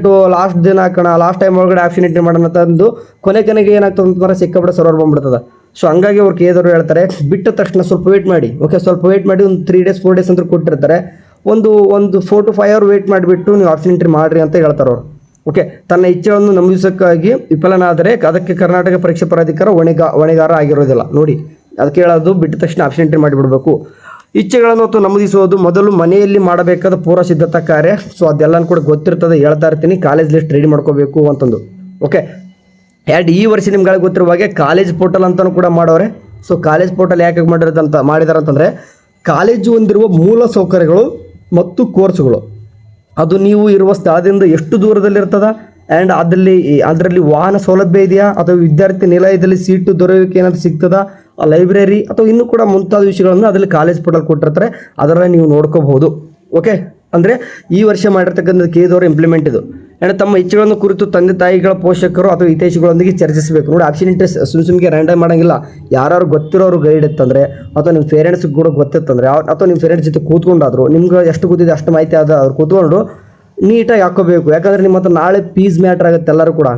ದಿನಾಂಕ ಲಾಸ್ಟ್ ಟೈಮ್ ಒಳಗಡೆ ಆಪ್ಷನ್ ಎಂಟ್ರಿ ಮಾಡೋಣ ಅಂತಂದು ಕೊನೆಗೆ ಏನಾಗ್ತದೆ ಅಂತಂದರೆ ಸಿಕ್ಕಾಪಟ್ಟೆ ಸರ್ವರ್ ಬಂದ್ಬಿಡ್ತದೆ. ಸೊ ಹಂಗಾಗಿ ಅವ್ರು KAದವರು ಹೇಳ್ತಾರೆ ಬಿಟ್ಟ ತಕ್ಷಣ ಸ್ವಲ್ಪ ವೇಟ್ ಮಾಡಿ. ಓಕೆ, ಸ್ವಲ್ಪ ವೇಟ್ ಮಾಡಿ, ಒಂದು 3 days 4 days ಅಂತ ಕೊಟ್ಟಿರ್ತಾರೆ. ಒಂದು 4 to 5 hours ವೇಟ್ ಮಾಡಿಬಿಟ್ಟು ನೀವು ಆಪ್ಷನ್ ಎಂಟ್ರಿ ಮಾಡಿರಿ ಅಂತ ಹೇಳ್ತಾರೆ ಅವರು. ಓಕೆ, ತನ್ನ ಇಚ್ಛೆಯನ್ನು ನಮೂದಿಸೋಕ್ಕಾಗಿ ವಿಫಲನಾದರೆ ಅದಕ್ಕೆ ಕರ್ನಾಟಕ ಪರೀಕ್ಷಾ ಪ್ರಾಧಿಕಾರ ಹೊಣೆಗಾರ ಆಗಿರೋದಿಲ್ಲ. ನೋಡಿ, ಅದಕ್ಕೆ ಹೇಳೋದು ಬಿಟ್ಟ ತಕ್ಷಣ ಆಪ್ಷನ್ ಎಂಟ್ರಿ ಮಾಡಿಬಿಡಬೇಕು. ಇಚ್ಛೆಗಳನ್ನು ನಮೂದಿಸುವುದು ಮೊದಲು ಮನೆಯಲ್ಲಿ ಮಾಡಬೇಕಾದ ಪೂರ್ವ ಸಿದ್ಧತಾ ಕಾರ್ಯ. ಸೊ ಅದೆಲ್ಲನೂ ಕೂಡ ಗೊತ್ತಿರ್ತದೆ, ಹೇಳ್ತಾ ಇರ್ತೀನಿ. ಕಾಲೇಜ್ ಲಿಸ್ಟ್ ರೆಡಿ ಮಾಡ್ಕೋಬೇಕು ಅಂತಂದು. ಓಕೆ, ಆ್ಯಂಡ್ ಈ ವರ್ಷ ನಿಮ್ಗಳಿಗೆ ಗೊತ್ತಿರುವ ಹಾಗೆ ಕಾಲೇಜ್ ಪೋರ್ಟಲ್ ಅಂತಲೂ ಕೂಡ ಮಾಡೋರೆ. ಸೊ ಕಾಲೇಜ್ ಪೋರ್ಟಲ್ ಯಾಕೆ ಮಾಡಿದಾರೆ ಅಂತಂದರೆ ಕಾಲೇಜು ಹೊಂದಿರುವ ಮೂಲ ಸೌಕರ್ಯಗಳು ಮತ್ತು ಕೋರ್ಸ್ಗಳು ಅದು ನೀವು ಇರುವ ಸ್ಥಳದಿಂದ ಎಷ್ಟು ದೂರದಲ್ಲಿರ್ತದ, ಆ್ಯಂಡ್ ಅದರಲ್ಲಿ ವಾಹನ ಸೌಲಭ್ಯ ಇದೆಯಾ, ಅಥವಾ ವಿದ್ಯಾರ್ಥಿ ನಿಲಯದಲ್ಲಿ ಸೀಟು ದೊರೆಯುವಿಕೆ ಏನಾದರೂ ಸಿಗ್ತದಾ, ಲೈಬ್ರರಿ ಅಥವಾ ಇನ್ನೂ ಕೂಡ ಮುಂತಾದ ವಿಷಯಗಳನ್ನು ಅದರಲ್ಲಿ ಕಾಲೇಜ್ ಪೋರ್ಟಲ್ ಕೊಟ್ಟಿರ್ತಾರೆ, ಅದರಲ್ಲಿ ನೀವು ನೋಡ್ಕೋಬಹುದು. ಓಕೆ, ಅಂದರೆ ಈ ವರ್ಷ ಮಾಡಿರ್ತಕ್ಕಂಥ ಕೇದವರು ಇಂಪ್ಲಿಮೆಂಟ್ ಇದು. ಆ್ಯಂಡ್ ತಮ್ಮ ಇಚ್ಛೆಗಳನ್ನು ಕುರಿತು ತಂದೆ ತಾಯಿಗಳ ಪೋಷಕರು ಅಥವಾ ಹಿತೈಷಿಗಳೊಂದಿಗೆ ಚರ್ಚಿಸಬೇಕು. ನೋಡಿ, ಆಪ್ಷನ್ ಇಂಟ್ರೆಸ್ಟ್ ಸುಮ್ಗೆ ರ್ಯಾಂಡಮ್ ಮಾಡೋಂಗಿಲ್ಲ. ಯಾರು ಗೊತ್ತಿರೋರು ಗೈಡ್ ಇತ್ತಂದರೆ, ಅಥವಾ ನಿಮ್ಮ ಪೇರೆಂಟ್ಸ್ಗೆ ಕೂಡ ಗೊತ್ತಿತ್ತಂದರೆ, ಅಥವಾ ನಿಮ್ಮ ಪೇರೆಂಟ್ಸ್ ಜೊತೆ ಕೂತ್ಕೊಂಡಾದ್ರು, ನಿಮ್ಗೆ ಎಷ್ಟು ಗೊತ್ತಿದೆ ಅಷ್ಟು ಮಾಹಿತಿ ಆದ ಅವ್ರು ಕೂತ್ಕೊಂಡು ನೀಟಾಗಿ ಹಾಕೋಬೇಕು. ಯಾಕಂದರೆ ನಿಮ್ಮ ಹತ್ರ ನಾಳೆ ಫೀಸ್ ಮ್ಯಾಟ್ರ್ ಆಗುತ್ತೆ. ಎಲ್ಲರೂ ಕೂಡ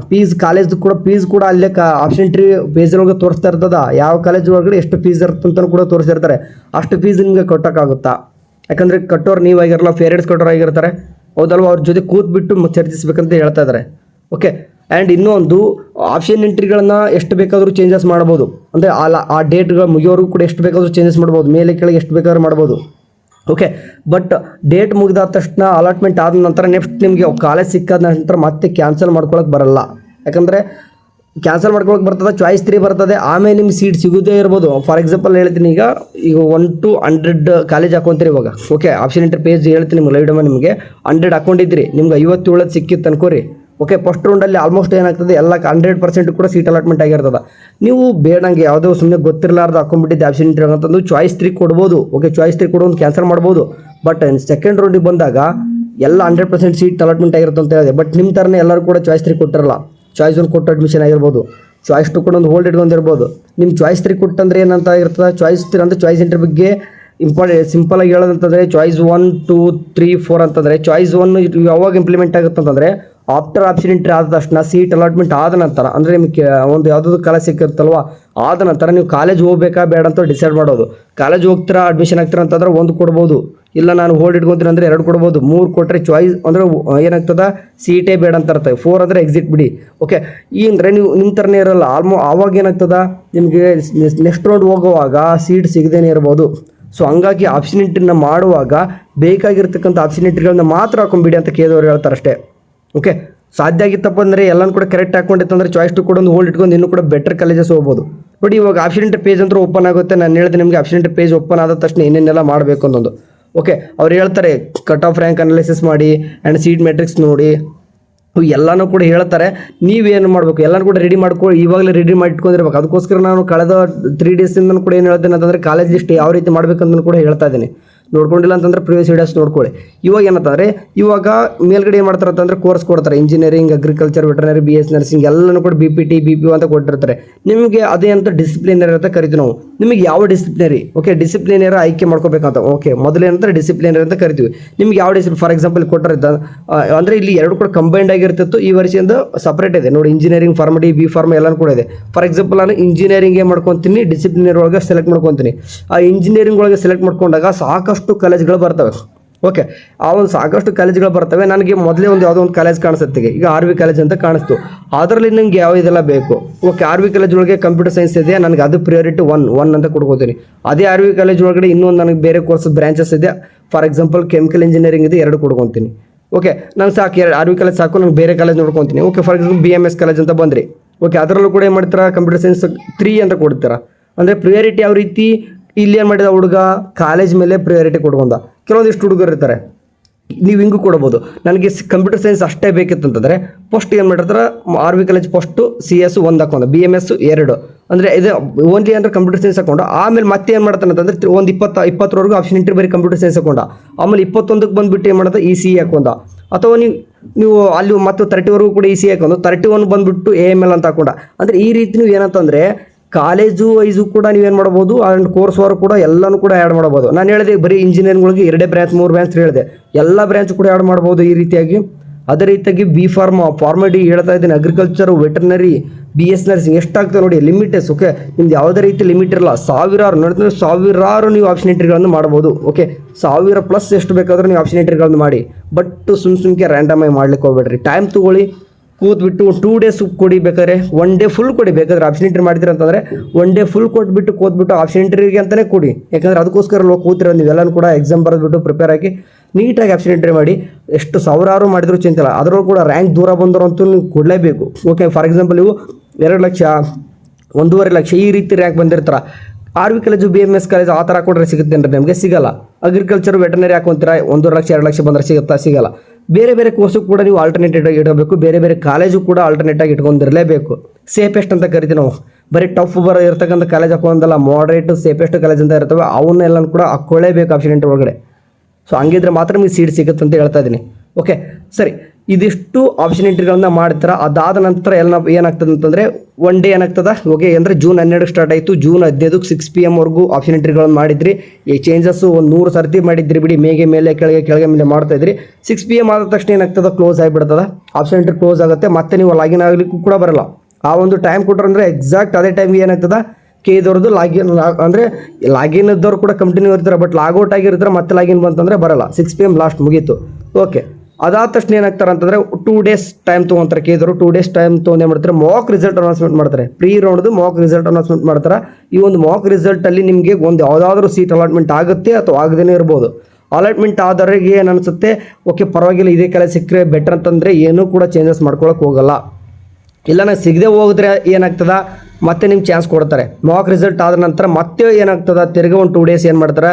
ಕಾಲೇಜ್ದು ಕೂಡ ಫೀಸ್ ಕೂಡ ಅಲ್ಲೇ ಆಪ್ಷನ್ ಎಂಟ್ರಿ ಪೇಜೊಳಗೆ ತೋರಿಸ್ತಾ ಇರ್ತದ. ಯಾವ ಕಾಲೇಜ್ ಒಳಗಡೆ ಎಷ್ಟು ಫೀಸ್ ಇರ್ತಂತ ಕೂಡ ತೋರಿಸಿರ್ತಾರೆ. ಅಷ್ಟು ಫೀಸ್ ನಿಮಗೆ ಕಟ್ಟೋಕ್ಕಾಗುತ್ತಾ? ಯಾಕಂದರೆ ಕಟ್ಟೋರು ನೀವಾಗಿರಲ್ಲ, ಪೇರೆಂಟ್ಸ್ ಕಟ್ಟೋರು ಆಗಿರ್ತಾರೆ, ಹೌದಲ್ವ? ಅವ್ರ ಜೊತೆ ಕೂತ್ಬಿಟ್ಟು ಚರ್ಚಿಸ್ಬೇಕಂತ ಹೇಳ್ತಾ ಇದ್ದಾರೆ. ಓಕೆ, ಆ್ಯಂಡ್ ಇನ್ನೊಂದು ಆಪ್ಷನ್ ಎಂಟ್ರಿಗಳನ್ನು ಎಷ್ಟು ಬೇಕಾದರೂ ಚೇಂಜಸ್ ಮಾಡ್ಬೋದು. ಅಂದರೆ ಆ ಡೇಟ್ಗಳು ಮುಗಿಯೋರು ಕೂಡ ಎಷ್ಟು ಬೇಕಾದರೂ ಚೇಂಜಸ್ ಮಾಡ್ಬೋದು, ಮೇಲೆ ಕೆಳಗೆ ಎಷ್ಟು ಬೇಕಾದ್ರೂ ಮಾಡ್ಬೋದು. ಓಕೆ, ಬಟ್ ಡೇಟ್ ಮುಗಿದ ತಕ್ಷಣ ಅಲಾಟ್ಮೆಂಟ್ ಆದ ನಂತರ ನೆಕ್ಸ್ಟ್ ನಿಮಗೆ ಕಾಲೇಜ್ ಸಿಕ್ಕಾದ ನಂತರ ಮತ್ತೆ ಕ್ಯಾನ್ಸಲ್ ಮಾಡ್ಕೊಳಕ್ಕೆ ಬರಲ್ಲ. ಯಾಕಂದರೆ ಕ್ಯಾನ್ಸಲ್ ಮಾಡ್ಕೊಳಕ್ಕೆ ಬರ್ತದೆ, ಚಾಯ್ಸ್ 3 ಬರ್ತದೆ. ಆಮೇಲೆ ನಿಮ್ಗೆ ಸೀಟ್ ಸಿಗೋದೇ ಇರ್ಬೋದು. ಫಾರ್ ಎಕ್ಸಾಂಪಲ್ ಹೇಳ್ತೀನಿ, ಈಗ 1 to 100 ಕಾಲೇಜ್ ಹಾಕೊಂತೀರಿ ಇವಾಗ. ಓಕೆ, ಆಪ್ಷನ್ ಎಂಟ್ರಿ ಪೇಜ್ ಹೇಳ್ತೀನಿ ನಿಮ್ಗೆ ಲೈವ್ ಡೆಮೋ. ನಿಮಗೆ 100 ಹಾಕೊಂಡಿದ್ರಿ, ನಿಮ್ಗೆ 57 ಸಿಕ್ಕಿತ್ತು ಅನ್ಕೋರಿ. ಓಕೆ, ಫಸ್ಟ್ ರೌಂಡಲ್ಲಿ ಆಲ್ಮೋಸ್ಟ್ ಏನಾಗ್ತದೆ, ಎಲ್ಲ 100% ಕೂಡ ಸೀಟ್ ಅಲಾಟ್ಮೆಂಟ್ ಆಗಿರ್ತದೆ. ನೀವು ಬೇಡಂಗೆ ಯಾವುದೋ ಸುಮ್ಮನೆ ಗೊತ್ತಿರಲಾರ್ದು ಹಾಕೊಂಡ್ಬಿಟ್ಟಿದ್ದೆ ಆಪ್ಷನ್ ಎಂಟ್ರಿ ಅಂತಂದು ಚಾಯ್ಸ್ 3 ಕೊಡ್ಬೋದು. ಓಕೆ, ಚಾಯ್ಸ್ 3 ಕೊಡೋದು ಕ್ಯಾನ್ಸಲ್ ಮಾಡ್ಬೋದು. ಬಟ್ ಸೆಕೆಂಡ್ ರೌಂಡಿಗೆ ಬಂದಾಗ ಎಲ್ಲ 100% ಸೀಟ್ ಅಲಾಟ್ಮೆಂಟ್ ಆಗಿರುತ್ತೆ ಅಂತ ಹೇಳಿದೆ. ಬಟ್ ನಿಮ್ಮ ಥರನೇ ಎಲ್ಲರೂ ಕೂಡ ಚಾಯ್ಸ್ 3 ಕೊಟ್ಟಿರಲ್ಲ. ಚಾಯ್ಸ್ 1 ಕೊಟ್ಟು ಅಡ್ಮಿಷನ್ ಆಗಿರ್ಬೋದು, ಚಾಯ್ಸ್ 2 ಕೂಡ ಒಂದು ಹೋಲ್ಡ್ ಇಟ್ಕೊಂಡಿರ್ಬೋದು. ನಿಮ್ಮ ಚಾಯ್ಸ್ 3 ಕೊಟ್ಟಂದ್ರೆ ಏನಂತ ಆಗಿರ್ತದೆ, ಚಾಯ್ಸ್ 3 ಅಂದರೆ ಚಾಯ್ಸ್ ಎಂಟ್ರಿ ಬಗ್ಗೆ ಸಿಂಪಲ್ ಆಗಿ ಹೇಳೋದಂತಂದರೆ ಚಾಯ್ಸ್ 1, 2, 3, 4 ಅಂತಂದರೆ ಚಾಯ್ಸ್ 1 ಯಾವಾಗ ಇಂಪ್ಲಿಮೆಂಟ್ ಆಗುತ್ತೆ ಅಂತಂದರೆ ಆಫ್ಟರ್ ಆಪ್ಷನ್ ಎಂಟ್ರಿ ಆದ ತಕ್ಷಣ ಸೀಟ್ ಅಲಾಟ್ಮೆಂಟ್ ಆದ ನಂತರ, ಅಂದರೆ ನಿಮಗೆ ಒಂದು ಯಾವುದಾದ್ರು ಕಾಲೇಜ್ ಸಿಕ್ಕಿರುತ್ತಲ್ವ, ಆದ ನಂತರ ನೀವು ಕಾಲೇಜ್ ಹೋಗ್ಬೇಕಾ ಬೇಡ ಅಂತ ಡಿಸೈಡ್ ಮಾಡೋದು. ಕಾಲೇಜ್ ಹೋಗ್ತೀರಾ, ಅಡ್ಮಿಷನ್ ಆಗ್ತೀರಾ ಅಂತಂದ್ರೆ 1 ಕೊಡ್ಬೋದು, ಇಲ್ಲ ನಾನು ಹೋಲ್ಡ್ ಇಟ್ಕೊತೀನಿ ಅಂದರೆ 2 ಕೊಡ್ಬೋದು. 3 ಕೊಟ್ಟರೆ ಚಾಯ್ಸ್ ಅಂದರೆ ಏನಾಗ್ತದೆ, ಸೀಟೇ ಬೇಡ ಅಂತ ಇರ್ತವೆ. 4 ಅಂದರೆ ಎಕ್ಸಿಟ್ ಬಿಡಿ. ಓಕೆ, ಈ ಅಂದರೆ ನೀವು ನಿಮ್ಮ ಥರನೇ ಇರೋಲ್ಲ. ಆವಾಗ ಏನಾಗ್ತದೆ, ನಿಮಗೆ ನೆಕ್ಸ್ಟ್ ರೌಂಡ್ ಹೋಗುವಾಗ ಸೀಟ್ ಸಿಗದೇನೆ ಇರ್ಬೋದು. ಸೊ ಹಂಗಾಗಿ ಆಪ್ಷನ್ ಎಂಟ್ರಿನ ಮಾಡುವಾಗ ಬೇಕಾಗಿರ್ತಕ್ಕಂಥ ಆಪ್ಷನ್ ಎಂಟ್ರಿಗಳನ್ನ ಮಾತ್ರ ಹಾಕೊಂಡ್ಬಿಡಿ ಅಂತ ಕೇಳಿದವರು ಹೇಳ್ತಾರೆ ಅಷ್ಟೇ. ಓಕೆ, ಸಾಧ್ಯ ಆಗಿತ್ತಪ್ಪ ಅಂದರೆ ಎಲ್ಲನೂ ಕೂಡ ಕರೆಕ್ಟ್ ಹಾಕೊಂಡಿತ್ತಂದ್ರೆ ಚಾಯ್ಸ್ 2 ಕೂಡ ಒಂದು ಹೋಲ್ಡ್ ಇಟ್ಕೊಂಡು ಇನ್ನೂ ಕೂಡ ಬೆಟರ್ ಕಾಲೇಜಸ್ ಹೋಗ್ಬೋದು. ಬಟ್ ಇವಾಗ ಆಪ್ಷನ್ ಎಂಟ್ರಿ ಪೇಜ್ ಅಂತೂ ಓಪನ್ ಆಗುತ್ತೆ. ನಾನು ಹೇಳಿದೆ ನಿಮಗೆ ಆಪ್ಷನ್ ಎಂಟ್ರಿ ಪೇಜ್ ಓಪನ್ ಆದ ತಕ್ಷಣ ಏನೇನೆಲ್ಲ ಮಾಡಬೇಕು ಅನ್ನೋದು. ಓಕೆ, ಅವ್ರು ಹೇಳ್ತಾರೆ ಕಟ್ ಆಫ್ ರ್ಯಾಂಕ್ ಅನಾಲಿಸಿಸ್ ಮಾಡಿ ಆ್ಯಂಡ್ ಸೀಟ್ ಮೆಟ್ರಿಕ್ಸ್ ನೋಡಿ, ಎಲ್ಲನೂ ಕೂಡ ಹೇಳ್ತಾರೆ. ನೀವೇನು ಮಾಡಬೇಕು, ಎಲ್ಲನೂ ಕೂಡ ರೆಡಿ ಇವಾಗಲೇ ರೆಡಿ ಮಾಡಿ ಇಟ್ಕೊಂಡಿರ್ಬೇಕು. ಅದಕ್ಕೋಸ್ಕರ ನಾನು ಕಳೆದ 3 ಡೇಸಿಂದ ಕೂಡ ಏನು ಹೇಳ್ತೇನೆ ಅಂತಂದರೆ ಕಾಲೇಜ್ ಲಿಸ್ಟ್ ಯಾವ ರೀತಿ ಮಾಡಬೇಕಂತ ಕೂಡ ಹೇಳ್ತಾ ಇದ್ದೀನಿ. ನೋಡ್ಕೊಂಡಿಲ್ಲ ಅಂತಂದರೆ ಪ್ರಿವಿಯಸ್ ವಿಡಿಯೋಸ್ ನೋಡ್ಕೊಳ್ಳಿ. ಇವಾಗ ಏನಂತಂದರೆ, ಇವಾಗ ಮೇಲ್ಗಡೆ ಏನು ಮಾಡ್ತಾರೆ ಅಂತಂದರೆ ಕೋರ್ಸ್ ಕೊಡ್ತಾರೆ. Engineering, agriculture, veterinary, BS nursing ಎಲ್ಲನೂ ಕೂಡ BPT, BPO ಅಂತ ಕೊಟ್ಟಿರ್ತಾರೆ. ನಿಮಗೆ ಅದೇ ಅಂತ ಡಿಸಿಪ್ಲಿನರಿ ಅಂತ ಕರಿತೀವಿ ನಾವು. ನಿಮಗೆ ಯಾವ ಡಿಸಿಪ್ಲಿನರಿ, ಓಕೆ, ಡಿಸಿಪ್ಲಿನರಿ ಆಯ್ಕೆ ಮಾಡ್ಕೋಬೇಕಂತ. ಓಕೆ, ಮೊದಲೇನಂತಾರೆ ಡಿಸಿಪ್ಲಿನರಿ ಅಂತ ಕರಿತೀವಿ. ನಿಮ್ಗೆ ಯಾವ ಫಾರ್ ಎಕ್ಸಾಂಪಲ್ ಕೊಟ್ಟಿರ್ತ ಅಂದರೆ ಇಲ್ಲಿ 2 ಕೂಡ ಕಂಬೈಂಡ್ ಆಗಿರ್ತಿತ್ತು. ಈ ವರ್ಷದಿಂದ ಸಪ್ರೇಟ್ ಇದೆ ನೋಡಿ. ಇಂಜಿನಿಯರಿಂಗ್ ಫಾರ್ಮಡಿ, B ಫಾರ್ಮ್ ಎಲ್ಲನೂ ಕೂಡ ಇದೆ. ಫಾರ್ ಎಕ್ಸಾಂಪಲ್ ನಾನು ಇಂಜಿನಿಯರಿಂಗ್ ಏನು ಮಾಡ್ಕೊತೀನಿ, ಡಿಸಿಪ್ಲಿನರಿ ಒಳಗೆ ಸೆಲೆಕ್ಟ್ ಮಾಡ್ಕೊತೀನಿ. ಆ ಇಂಜಿನಿಯರಿಂಗ್ ಒಳಗೆ ಸೆಲೆಕ್ಟ್ ಮಾಡ್ಕೊಂಡಾಗ ಸಾಕಷ್ಟು ಕಾಲೇಜ್ಗಳು ಬರ್ತವೆ. ಓಕೆ, ಆ ಒಂದು ಸಾಕಷ್ಟು ಕಾಲೇಜ್ಗಳು ಬರ್ತವೆ. ನನಗೆ ಮೊದಲೇ ಯಾವುದೋ ಒಂದು ಕಾಲೇಜ್ ಕಾಣಿಸುತ್ತೆ. ಈಗ RV ಕಾಲೇಜ್ ಅಂತ ಕಾಣಿಸ್ತು. ಅದರಲ್ಲಿ ನನಗೆ ಯಾವ ಇದೆಲ್ಲ ಬೇಕು. ಓಕೆ, RV ಕಾಲೇಜ್ ಒಳಗೆ ಕಂಪ್ಯೂಟರ್ ಸೈನ್ಸ್ ಇದೆ, ನನಗೆ ಅದು ಪ್ರಿಯಾರಿಟಿ 1 ಅಂತ ಕೊಡ್ಕೋತೀನಿ. ಅದೇ RV ಕಾಲೇಜ್ ಒಳಗಡೆ ಇನ್ನೊಂದು ನನಗೆ ಬೇರೆ ಕೋರ್ಸ್ ಬ್ರಾಂಚಸ್ ಇದೆ. ಫಾರ್ ಎಕ್ಸಾಂಪಲ್ ಕೆಮಿಕಲ್ ಇಂಜಿನಿಯರಿಂಗ್ ಇದೆ, 2 ಕೊಡ್ಕೊತೀನಿ. ಓಕೆ, ನಾನು ಸಾಕು RV ಕಾಲೇಜ್ ಸಾಕು, ನನಗೆ ಬೇರೆ ಕಾಲೇಜ್ ನೋಡ್ಕೊತೀನಿ. Okay, for example BMS college ಅಂತ ಬಂದ್ರಿ. ಓಕೆ, ಅದರಲ್ಲೂ ಕೂಡ ಏನು ಮಾಡ್ತೀರಾ, ಕಂಪ್ಯೂಟರ್ ಸೈನ್ಸ್ 3 ಅಂತ ಕೊಡ್ತೀರಾ. ಅಂದರೆ ಪ್ರಿಯಾರಿಟಿ ಯಾವ ರೀತಿ, ಇಲ್ಲಿ ಏನು ಮಾಡಿದ ಹುಡುಗ ಕಾಲೇಜ್ ಮೇಲೆ ಪ್ರಿಯಾರಿಟಿ ಕೊಡ್ಕೊಂಡ. ಕೆಲವೊಂದಿಷ್ಟು ಹುಡುಗರು ಇರ್ತಾರೆ, ನೀವು ಹಿಂಗೂ ಕೊಡ್ಬೋದು. ನನಗೆ ಕಂಪ್ಯೂಟರ್ ಸೈನ್ಸ್ ಅಷ್ಟೇ ಬೇಕಿತ್ತಂತಂದರೆ ಫಸ್ಟ್ ಏನು ಮಾಡಿರ್ತಾರೆ, RV ಕಾಲೇಜ್ ಫಸ್ಟು CS 1 ಹಾಕೊಂಡು, BMS 2 ಅಂದರೆ ಇದು ಓನ್ಲಿ ಅಂದರೆ ಕಂಪ್ಯೂಟರ್ ಸೈನ್ಸ್ ಹಾಕೊಂಡು, ಆಮೇಲೆ ಮತ್ತೆ ಏನು ಮಾಡ್ತಾನೆ ಅಂತಂದರೆ ಒಂದು 20-20ವರೆಗೂ ಆಪ್ಷನ್ ಎಂಟ್ರಿ ಬರೀ ಕಂಪ್ಯೂಟರ್ ಸೈನ್ಸ್ ಹಾಕೊಂಡ. ಆಮೇಲೆ 21ಕ್ಕೆ ಬಂದುಬಿಟ್ಟು ಏನು ಮಾಡೋದು, ECE ಹಾಕೊಂಡ. ಅಥವಾ ನೀವು ಅಲ್ಲಿ ಮತ್ತು 30ವರೆಗೂ ಕೂಡ ECE ಹಾಕೊಂಡು 31 ಬಂದುಬಿಟ್ಟು AML ಅಂತ ಹಾಕೊಂಡ. ಅಂದರೆ ಈ ರೀತಿ ನೀವು ಏನಂತಂದರೆ ಕಾಲೇಜು ವೈಸು ಕೂಡ ನೀವೇನು ಮಾಡ್ಬೋದು, ಆ್ಯಂಡ್ ಕೋರ್ಸ್ ವರ್ಕ್ ಕೂಡ ಎಲ್ಲನೂ ಕೂಡ ಆ್ಯಡ್ ಮಾಡ್ಬೋದು. ನಾನು ಹೇಳಿದೆ ಬರೀ ಇಂಜಿನಿಯರಿಂಗ್ಗಳಿಗೆ 2 ಬ್ರಾಂಚ್ 3 ಬ್ರಾಂಚ್ ಹೇಳಿದೆ, ಎಲ್ಲ ಬ್ರಾಂಚ್ ಕೂಡ ಆ್ಯಡ್ ಮಾಡ್ಬೋದು ಈ ರೀತಿಯಾಗಿ. ಅದೇ ರೀತಿಯಾಗಿ B ಫಾರ್ಮ್, ಫಾರ್ಮಡಿ ಹೇಳ್ತಾ ಇದ್ದೀನಿ, ಅಗ್ರಿಕಲ್ಚರು, ವೆಟರ್ನರಿ, BS ನರ್ಸಿಂಗ್ ಎಷ್ಟಾಗ್ತದೆ ನೋಡಿ ಲಿಮಿಟೆಸ್. ಓಕೆ, ನಿಮ್ದು ಯಾವುದೇ ರೀತಿ ಲಿಮಿಟ್ ಇರಲ್ಲ. ಸಾವಿರಾರು ನೀವು ಆಪ್ಷನ್ ಎಂಟ್ರಿಗಳನ್ನು ಮಾಡ್ಬೋದು. ಓಕೆ, 1000+ ಎಷ್ಟು ಬೇಕಾದರೂ ನೀವು ಆಪ್ಷನ್ ಎಂಟ್ರಿಗಳನ್ನು ಮಾಡಿ. ಬಟ್ ಸುಮ್ಕೆ ರ್ಯಾಂಡಮ್ ಆಗಿ ಮಾಡ್ಲಿಕ್ಕೆ ಹೋಗ್ಬೇಡ್ರಿ. ಟೈಮ್ ತೊಗೊಳ್ಳಿ, ಕೂತ್ಬಿಟ್ಟು 2 ಡೇಸ್ ಕೊಡಿ, ಬೇಕಾದ್ರೆ 1 ಡೇ ಫುಲ್ ಕೊಡಿ. ಬೇಕಾದ್ರೆ ಆಪ್ಷನ್ ಎಂಟ್ರಿ ಮಾಡ್ತೀರ ಅಂತಂದರೆ 1 ಡೇ ಫುಲ್ ಕೂತ್ಬಿಟ್ಟು ಆಪ್ಷನ್ ಎಂಟ್ರಿಗೆ ಅಂತಲೇ ಕೊಡಿ. ಯಾಕಂದರೆ ಅದಕ್ಕೋಸ್ಕರ ಕೂತಿರೋದು ನೀವೆಲ್ಲನೂ ಕೂಡ ಎಕ್ಸಾಮ್ ಬರೆದ್ಬಿಟ್ಟು ಪ್ರಿಪೇರ್ ಆಗಿ ನೀಟಾಗಿ ಆಪ್ಷನ್ ಎಂಟ್ರಿ ಮಾಡಿ. ಎಷ್ಟು ಸಾವಿರಾರು ಮಾಡಿದ್ರು ಚಿಂತಿಲ್ಲ, ಅದರಲ್ಲೂ ಕೂಡ ರ್ಯಾಂಕ್ ದೂರ ಬಂದರು ಅಂತೂ ನೀವು ಕೊಡಲೇಬೇಕು. ಓಕೆ, ಫಾರ್ ಎಕ್ಸಾಂಪಲ್ ನೀವು 2 ಲಕ್ಷ 1.5 ಲಕ್ಷ ಈ ರೀತಿ ರ್ಯಾಂಕ್ ಬಂದಿರ್ತಾರೆ. R V college BMS college ಆ ಥರ ಹಾಕೊಂಡ್ರೆ ಸಿಗುತ್ತೇನ್ರಿ ನಿಮಗೆ? ಸಿಗಲ್ಲ. ಅಗ್ರಿಕಲ್ಚರ್ ವೆಟನರಿ ಹಾಕೊಂತೀರಾ 1.5 ಲಕ್ಷ 2 ಲಕ್ಷ ಬಂದರೆ ಸಿಗುತ್ತಾ? ಸಿಗಲ್ಲ. ಬೇರೆ ಬೇರೆ ಕೋರ್ಸು ಕೂಡ ನೀವು ಆಲ್ಟರ್ನೇಟಿವ್ ಆಗಿ ಇಡಬೇಕು, ಬೇರೆ ಬೇರೆ ಕಾಲೇಜು ಕೂಡ ಆಲ್ಟರ್ನೇಟ್ ಆಗಿ ಇಟ್ಕೊಂಡಿರಲೇಬೇಕು. ಸೇಫೆಸ್ಟ್ ಅಂತ ಕರಿತೀವಿ ನಾವು. ಬರೀ ಟಫ್ ಇರ್ತಕ್ಕಂಥ ಕಾಲೇಜ್ ಹಾಕೋದಲ್ಲ, ಮಾಡರೇಟ್ ಸೇಫೆಸ್ಟ್ ಕಾಲೇಜ್ ಅಂತ ಇರ್ತವೆ, ಅವನ್ನೆಲ್ಲ ಕೂಡ ಹಾಕ್ಕೊಳ್ಳೇಬೇಕು ಆಪ್ಷನ್ ಎಂಟ್ರಿ ಒಳಗಡೆ. ಸೊ ಹಂಗಿದ್ರೆ ಮಾತ್ರ ನಿಮಗೆ ಸೀಟ್ ಸಿಗುತ್ತೆ ಅಂತ ಹೇಳ್ತಾ ಇದ್ದೀನಿ. ಓಕೆ ಸರಿ, ಇದಿಷ್ಟು ಆಪ್ಷನ್ ಎಂಟ್ರಿಗಳನ್ನ ಮಾಡ್ತಾರೆ. ಅದಾದ ನಂತರ ಎಲ್ಲ ಏನಾಗ್ತದೆ ಅಂತಂದರೆ ಒನ್ ಡೇ ಏನಾಗ್ತದೆ, ಓಕೆ ಅಂದರೆ ಜೂನ್ 12 ಸ್ಟಾರ್ಟ್ ಆಯಿತು, ಜೂನ್ 15 6 PM ವರೆಗೂ ಆಪ್ಷನ್ ಎಂಟ್ರಿಗಳನ್ನು ಮಾಡಿದ್ರಿ. ಈ ಚೇಂಜಸ್ಸು ಒಂದು 100 ಸರ್ತಿ ಮಾಡಿದ್ರಿ ಬಿಡಿ, ಮೇಗೆ ಮೇಲೆ ಕೆಳಗೆ ಮೇಲೆ ಮಾಡ್ತಾ ಇದ್ರಿ. 6 PM ಆದ ತಕ್ಷಣ ಏನಾಗ್ತದೆ, ಕ್ಲೋಸ್ ಆಗಿಬಿಡ್ತದೆ, ಆಪ್ಷನ್ ಎಂಟ್ರಿ ಕ್ಲೋಸ್ ಆಗುತ್ತೆ. ಮತ್ತೆ ನೀವು ಲಾಗಿನ್ ಆಗಲಿಕ್ಕೂ ಕೂಡ ಬರಲ್ಲ. ಆ ಒಂದು ಟೈಮ್ ಕೊಟ್ಟರು ಅಂದರೆ ಎಕ್ಸಾಕ್ಟ್ ಅದೇ ಟೈಮ್ಗೆ ಏನಾಗ್ತದೆ, ಕೆದವ್ರದ್ದು ಅಂದರೆ ಲಾಗಿನ್ ಇದ್ದವ್ರು ಕೂಡ ಕಂಟಿನ್ಯೂ ಇರ್ತಾರೆ, ಬಟ್ ಲಾಗೌಟ್ ಆಗಿರ್ತಾರೆ, ಮತ್ತೆ ಲಾಗಿನ್ ಬಂತಂದರೆ ಬರಲ್ಲ. 6 PM ಲಾಸ್ಟ್ ಮುಗೀತು. ಓಕೆ, ಅದಾದ ತಕ್ಷಣ ಏನಾಗ್ತಾರೆ ಅಂತಂದರೆ 2 days ಟೈಮ್ ತೊಗೊಂತಾರೆ. ಕೆದವರು 2 days ಟೈಮ್ ತೊಗೊಂಡು ಏನು ಮಾಡ್ತಾರೆ, ಮಾಕ್ ರಿಸಲ್ಟ್ ಅನೌನ್ಸ್ಮೆಂಟ್ ಮಾಡ್ತಾರೆ. ಪ್ರೀ ರೌಂಡ್ದು ಮಾಕ್ ರಿಸಲ್ಟ್ ಅನೌನ್ಸ್ಮೆಂಟ್ ಮಾಡ್ತಾರೆ. ಈ ಒಂದು ಮಾಕ್ ರಿಸಲ್ಟಲ್ಲಿ ನಿಮಗೆ ಒಂದು ಯಾವುದಾದ್ರೂ ಸೀಟ್ ಅಲಾಟ್ಮೆಂಟ್ ಆಗುತ್ತೆ ಅಥವಾ ಆಗದೇ ಇರ್ಬೋದು. ಅಲಾಟ್ಮೆಂಟ್ ಆದವರಿಗೆ ಏನು ಅನಿಸುತ್ತೆ, ಓಕೆ ಪರವಾಗಿಲ್ಲ ಇದೇ ಕಾಲೇಜ್ ಸಿಕ್ಕರೆ ಬೆಟರ್ ಅಂತಂದರೆ ಏನೂ ಕೂಡ ಚೇಂಜಸ್ ಮಾಡ್ಕೊಳಕ್ಕೆ ಹೋಗಲ್ಲ. ಇಲ್ಲ ನಾನು ಸಿಗದೆ ಹೋಗಿದ್ರೆ ಏನಾಗ್ತದೆ, ಮತ್ತೆ ನಿಮ್ಗೆ ಚಾನ್ಸ್ ಕೊಡ್ತಾರೆ. ಮಾಕ್ ರಿಸಲ್ಟ್ ಆದ ನಂತರ ಮತ್ತೆ ಏನಾಗ್ತದೆ, ತಿರ್ಗಿ ಒಂದು 2 days ಏನು ಮಾಡ್ತಾರೆ,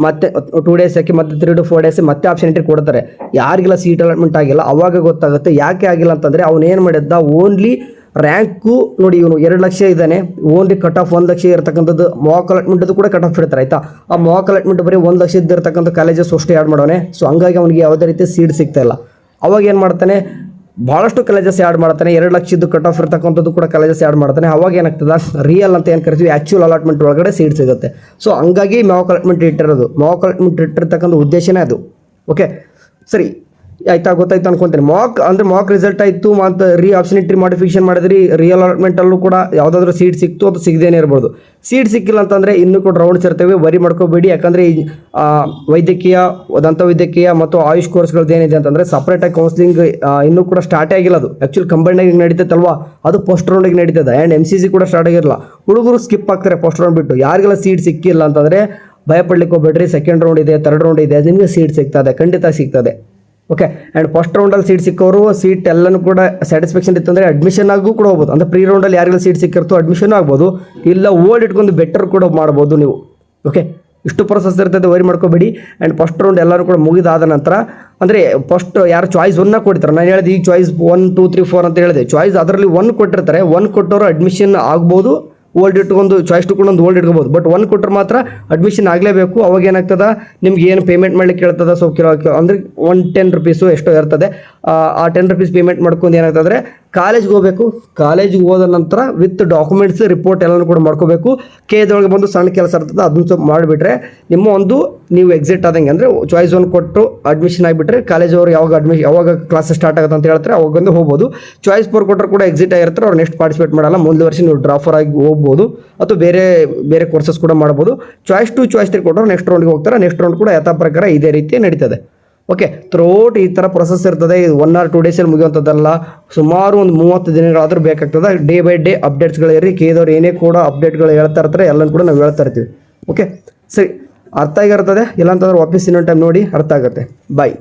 ಮತ್ತೆ 2 days ಹಾಕಿ ಮತ್ತೆ 3 to 4 days ಮತ್ತೆ ಆಪ್ಷನ್ ಎಂಟ್ರಿ ಕೊಡ್ತಾರೆ. ಯಾರಿಗೆಲ್ಲ ಸೀಟ್ ಅಲಾಟ್ಮೆಂಟ್ ಆಗಿಲ್ಲ ಅವಾಗ ಗೊತ್ತಾಗುತ್ತೆ ಯಾಕೆ ಆಗಿಲ್ಲ ಅಂತಂದರೆ ಅವ್ನು ಏನು ಮಾಡಿದ್ದ, ಓನ್ಲಿ ರ್ಯಾಂಕು ನೋಡಿ, ಇವನು 2 ಲಕ್ಷ ಇದ್ದಾನೆ, ಓನ್ಲಿ ಕಟ್ ಆಫ್ 1 ಲಕ್ಷ ಇರತಕ್ಕಂಥದ್ದು. ಮಾಕ್ ಅಲಾಟ್ಮೆಂಟದು ಕೂಡ ಕಟ್ ಆಫ್ ಇರ್ತಾರೆ ಆಯಿತಾ. ಆ ಮಾಕ್ ಅಲಾಟ್ಮೆಂಟ್ ಬರೀ 1 ಲಕ್ಷ ಇದ್ದಿರ್ತಕ್ಕಂಥ ಕಾಲೇಜಸ್ ಅಷ್ಟು ಆ್ಯಡ್ ಮಾಡೋನೆ. ಸೊ ಹಂಗಾಗಿ ಅವನಿಗೆ ಯಾವುದೇ ರೀತಿ ಸೀಟ್ ಸಿಗ್ತಾ ಇಲ್ಲ. ಅವಾಗ ಏನು ಮಾಡ್ತಾನೆ, ಭಾಳಷ್ಟು ಕಾಲೇಜಸ್ ಆ್ಯಡ್ ಮಾಡ್ತಾನೆ. 2 ಲಕ್ಷದ್ದು ಕಟ್ ಆಫ್ ಇರ್ತಕ್ಕಂಥದ್ದು ಕೂಡ ಕಾಲೇಜಸ್ ಆ್ಯಡ್ ಮಾಡ್ತಾನೆ. ಅವಾಗ ಏನಾಗ್ತದೆ, ರಿಯಲ್ ಅಂತ ಏನು ಕರಿತೀವಿ, ಆ್ಯಕ್ಚುಯಲ್ ಅಲಾಟ್ಮೆಂಟ್ ಒಳಗಡೆ ಸೀಟ್ ಸಿಗುತ್ತೆ. ಸೊ ಹಂಗಾಗಿ ಮಾಕ್ ಅಲಾಟ್ಮೆಂಟ್ ಇಟ್ಟಿರೋದು, ಮಾಕ್ ಅಲಾಟ್ಮೆಂಟ್ ಇಟ್ಟಿರ್ತಕ್ಕಂಥ ಉದ್ದೇಶನೇ ಅದು. ಓಕೆ ಸರಿ ಆಯ್ತಾ, ಗೊತ್ತಾಯ್ತು ಅನ್ಕೊಂತೀನಿ. ಮಾಕ್ ರಿಸಲ್ಟ್ ಆಯಿತು, ಮತ್ತು ಆಪ್ಷನ್ ಎಂಟ್ರಿ ಮಾಡಿಫಿಕೇಶನ್ ಮಾಡಿದ್ರಿ, ರಿಯಲ್ ಅಲಾಟ್ಮೆಂಟಲ್ಲೂ ಕೂಡ ಯಾವುದಾದ್ರೂ ಸೀಟ್ ಸಿಕ್ತು, ಅದು ಸಿಗದೇನೆ ಇರ್ಬೋದು. ಸೀಟ್ ಸಿಕ್ಕಿಲ್ಲ ಅಂತಂದರೆ ಇನ್ನೂ ಕೂಡ ರೌಂಡ್ಸ್ ಇರ್ತವೆ, ವರಿ ಮಾಡ್ಕೋಬೇಡಿ. ಯಾಕಂದರೆ ಈ ವೈದ್ಯಕೀಯ, ದಂತವೈದ್ಯಕೀಯ ಮತ್ತು ಆಯುಷ್ ಕೋರ್ಸ್ಗಳದ್ದು ಏನಿದೆ ಅಂತಂದರೆ ಸಪ್ರೇಟಾಗಿ ಕೌನ್ಸಿಲಿಂಗ್ ಇನ್ನೂ ಕೂಡ ಸ್ಟಾರ್ಟೇ ಆಗಿಲ್ಲ. ಅದು ಆ್ಯಕ್ಚುಲಿ ಕಂಬೈನಾಗಿ ನಡೀತೈತಲ್ವಾ, ಅದು ಫಸ್ಟ್ ರೌಂಡಿಗೆ ನಡೀತದೆ. ಆ್ಯಂಡ್ MCC ಕೂಡ ಸ್ಟಾರ್ಟ್ ಆಗಿರಲ್ಲ. ಹುಡುಗರು ಸ್ಕಿಪ್ ಆಗ್ತಾರೆ ಫಸ್ಟ್ ರೌಂಡ್ ಬಿಟ್ಟು. ಯಾರಿಗೆಲ್ಲ ಸೀಟ್ ಸಿಕ್ಕಿಲ್ಲ ಅಂತಂದರೆ ಭಯಪಡ್ಲಿಕ್ಕೆ ಹೋಗ್ಬೇಡ್ರಿ. ಸೆಕೆಂಡ್ ರೌಂಡ್ ಇದೆ, 3rd ರೌಂಡ್ ಇದೆ, ನಿಮಗೆ ಸೀಟ್ ಸಿಗ್ತದೆ, ಖಂಡಿತ ಸಿಗ್ತದೆ. ಓಕೆ, ಆ್ಯಂಡ್ ಫಸ್ಟ್ ರೌಂಡಲ್ಲಿ ಸೀಟ್ ಸಿಕ್ಕವರು ಸೀಟ್ ಎಲ್ಲನೂ ಕೂಡ ಸ್ಯಾಟಿಸ್ಫ್ಯಾಕ್ಷನ್ ಇತ್ತು ಅಂದರೆ ಅಡ್ಮಿಷನ್ ಆಗೂ ಕೂಡ ಹೋಗ್ಬೋದು. ಅಂದರೆ ಪ್ರೀ ರೌಂಡಲ್ಲಿ ಯಾರಿಗೆಲ್ಲ ಸೀಟ್ ಸಿಕ್ಕಿರ್ತೋ ಅಡ್ಮಿಷನ್ ಆಗ್ಬೋದು, ಇಲ್ಲ ಓಲ್ಡ್ ಇಟ್ಕೊಂಡು ಬೆಟರ್ ಕೂಡ ಮಾಡ್ಬೋದು ನೀವು. ಓಕೆ, ಇಷ್ಟು ಪ್ರೊಸೆಸ್ ಇರ್ತದೆ, ವರಿ ಮಾಡ್ಕೋಬೇಡಿ. ಆ್ಯಂಡ್ ಫಸ್ಟ್ ರೌಂಡ್ ಎಲ್ಲರೂ ಕೂಡ ಮುಗಿದಾದ ನಂತರ ಅಂದರೆ ಫಸ್ಟ್ ಯಾರು ಚಾಯ್ಸ್ 1 ಕೊಡ್ತಾರೆ, ನಾನು ಹೇಳಿದೆ ಈ ಚಾಯ್ಸ್ 1 2 3 4 ಅಂತ ಹೇಳಿದೆ. ಚಾಯ್ಸ್ ಅದರಲ್ಲಿ 1 ಕೊಟ್ಟಿರ್ತಾರೆ. 1 ಕೊಟ್ಟವರು ಅಡ್ಮಿಷನ್ ಆಗ್ಬೋದು, ಓಲ್ಡ್ ಇಟ್ಕೊಂಡು ಚಾಯ್ಸ್ ಟು ಒಂದು ಓಲ್ಡ್ ಇಟ್ಕೋಬೋದು. ಬಟ್ 1 ಕೊಟ್ಟರೆ ಮಾತ್ರ ಅಡ್ಮಿಷನ್ ಆಗಲೇಬೇಕು. ಅವಾಗ ಏನಾಗ್ತದೆ, ನಿಮ್ಗೆ ಏನು ಪೇಮೆಂಟ್ ಮಾಡ್ಲಿಕ್ಕೆ ಹೇಳ್ತದೆ, ಸೊ ಅಂದರೆ 10 ರೂಪೀಸು ಎಷ್ಟೋ ಇರ್ತದೆ. ಆ 10 ರೂಪೀಸ್ ಪೇಮೆಂಟ್ ಮಾಡ್ಕೊಂಡು ಏನಾಗ್ತದೆ, ಕಾಲೇಜ್ಗೆ ಹೋಗಬೇಕು. ಕಾಲೇಜಿಗೆ ಹೋದ ನಂತರ ವಿತ್ ಡಾಕ್ಯುಮೆಂಟ್ಸ್ ರಿಪೋರ್ಟ್ ಎಲ್ಲನೂ ಕೂಡ ಮಾಡ್ಕೋಬೇಕು. ಕೆದೊಳಗೆ ಬಂದು ಸಣ್ಣ ಕೆಲಸ ಇರ್ತದೆ, ಅದನ್ನು ಸ್ವಲ್ಪ ಮಾಡಿಬಿಟ್ರೆ ನಿಮ್ಮ ಒಂದು ನೀವು ಎಕ್ಸಿಟ್ ಆದಂಗೆ, ಅಂದರೆ ಚಾಯ್ಸ್ 1 ಕೊಟ್ಟು ಅಡ್ಮಿಷನ್ ಆಗಿಬಿಟ್ರೆ ಕಾಲೇಜವರು ಯಾವಾಗ ಕ್ಲಾಸ್ ಸ್ಟಾರ್ಟ್ ಆಗುತ್ತೆ ಅಂತ ಹೇಳ್ತಾರೆ ಅವಾಗೊಂದು ಹೋಗ್ಬೋದು. ಚಾಯ್ಸ್ 4 ಕೊಟ್ಟರು ಕೂಡ ಎಕ್ಸಿಟ್ ಆಗಿರ್ತಾರೆ, ಅವ್ರು ನೆಕ್ಸ್ಟ್ ಪಾರ್ಟಿಸಿಪೇಟ್ ಮಾಡಲ್ಲ. ಮುಂದೆ ವರ್ಷ ನೀವು ಡ್ರಾಫರ್ ಆಗಿ ಹೋಗ್ಬೋದು ಅಥವಾ ಬೇರೆ ಕೋರ್ಸಸ್ ಕೂಡ ಮಾಡ್ಬೋದು. ಚಾಯ್ಸ್ 2 ಚಾಯ್ಸ್ 3 ಕೊಟ್ಟರು ನೆಕ್ಸ್ಟ್ ರೌಂಡ್ಗೆ ಹೋಗ್ತಾರೆ. ನೆಕ್ಸ್ಟ್ ರೌಂಡ್ ಕೂಡ ಯಥಾ ಪ್ರಕಾರ ಇದೇ ರೀತಿ ನಡೀತದೆ. ಓಕೆ, ಥ್ರೋಟ್ ಈ ಥರ ಪ್ರೊಸೆಸ್ ಇರ್ತದೆ. ಇದು 1 or 2 ಡೇಸಲ್ಲಿ ಮುಗಿಯುವಂಥದ್ದಲ್ಲ, ಸುಮಾರು ಒಂದು 30 ದಿನಗಳಾದರೂ ಬೇಕಾಗ್ತದೆ. ಡೇ ಬೈ ಡೇ ಅಪ್ಡೇಟ್ಸ್ಗಳಿರಿ. ಕೆದವ್ರು ಏನೇ ಕೂಡ ಅಪ್ಡೇಟ್ಗಳು ಹೇಳ್ತಾ ಇರ್ತಾರೆ, ಎಲ್ಲನೂ ಕೂಡ ನಾವು ಹೇಳ್ತಾ ಇರ್ತೀವಿ. ಓಕೆ ಸರಿ, ಅರ್ಥ ಆಗಿರ್ತದೆ. ಇಲ್ಲಾಂತಂದ್ರೆ ವಾಪಸ್ ಇನ್ನೊಂದು ಟೈಮ್ ನೋಡಿ, ಅರ್ಥ ಆಗುತ್ತೆ. ಬಾಯ್.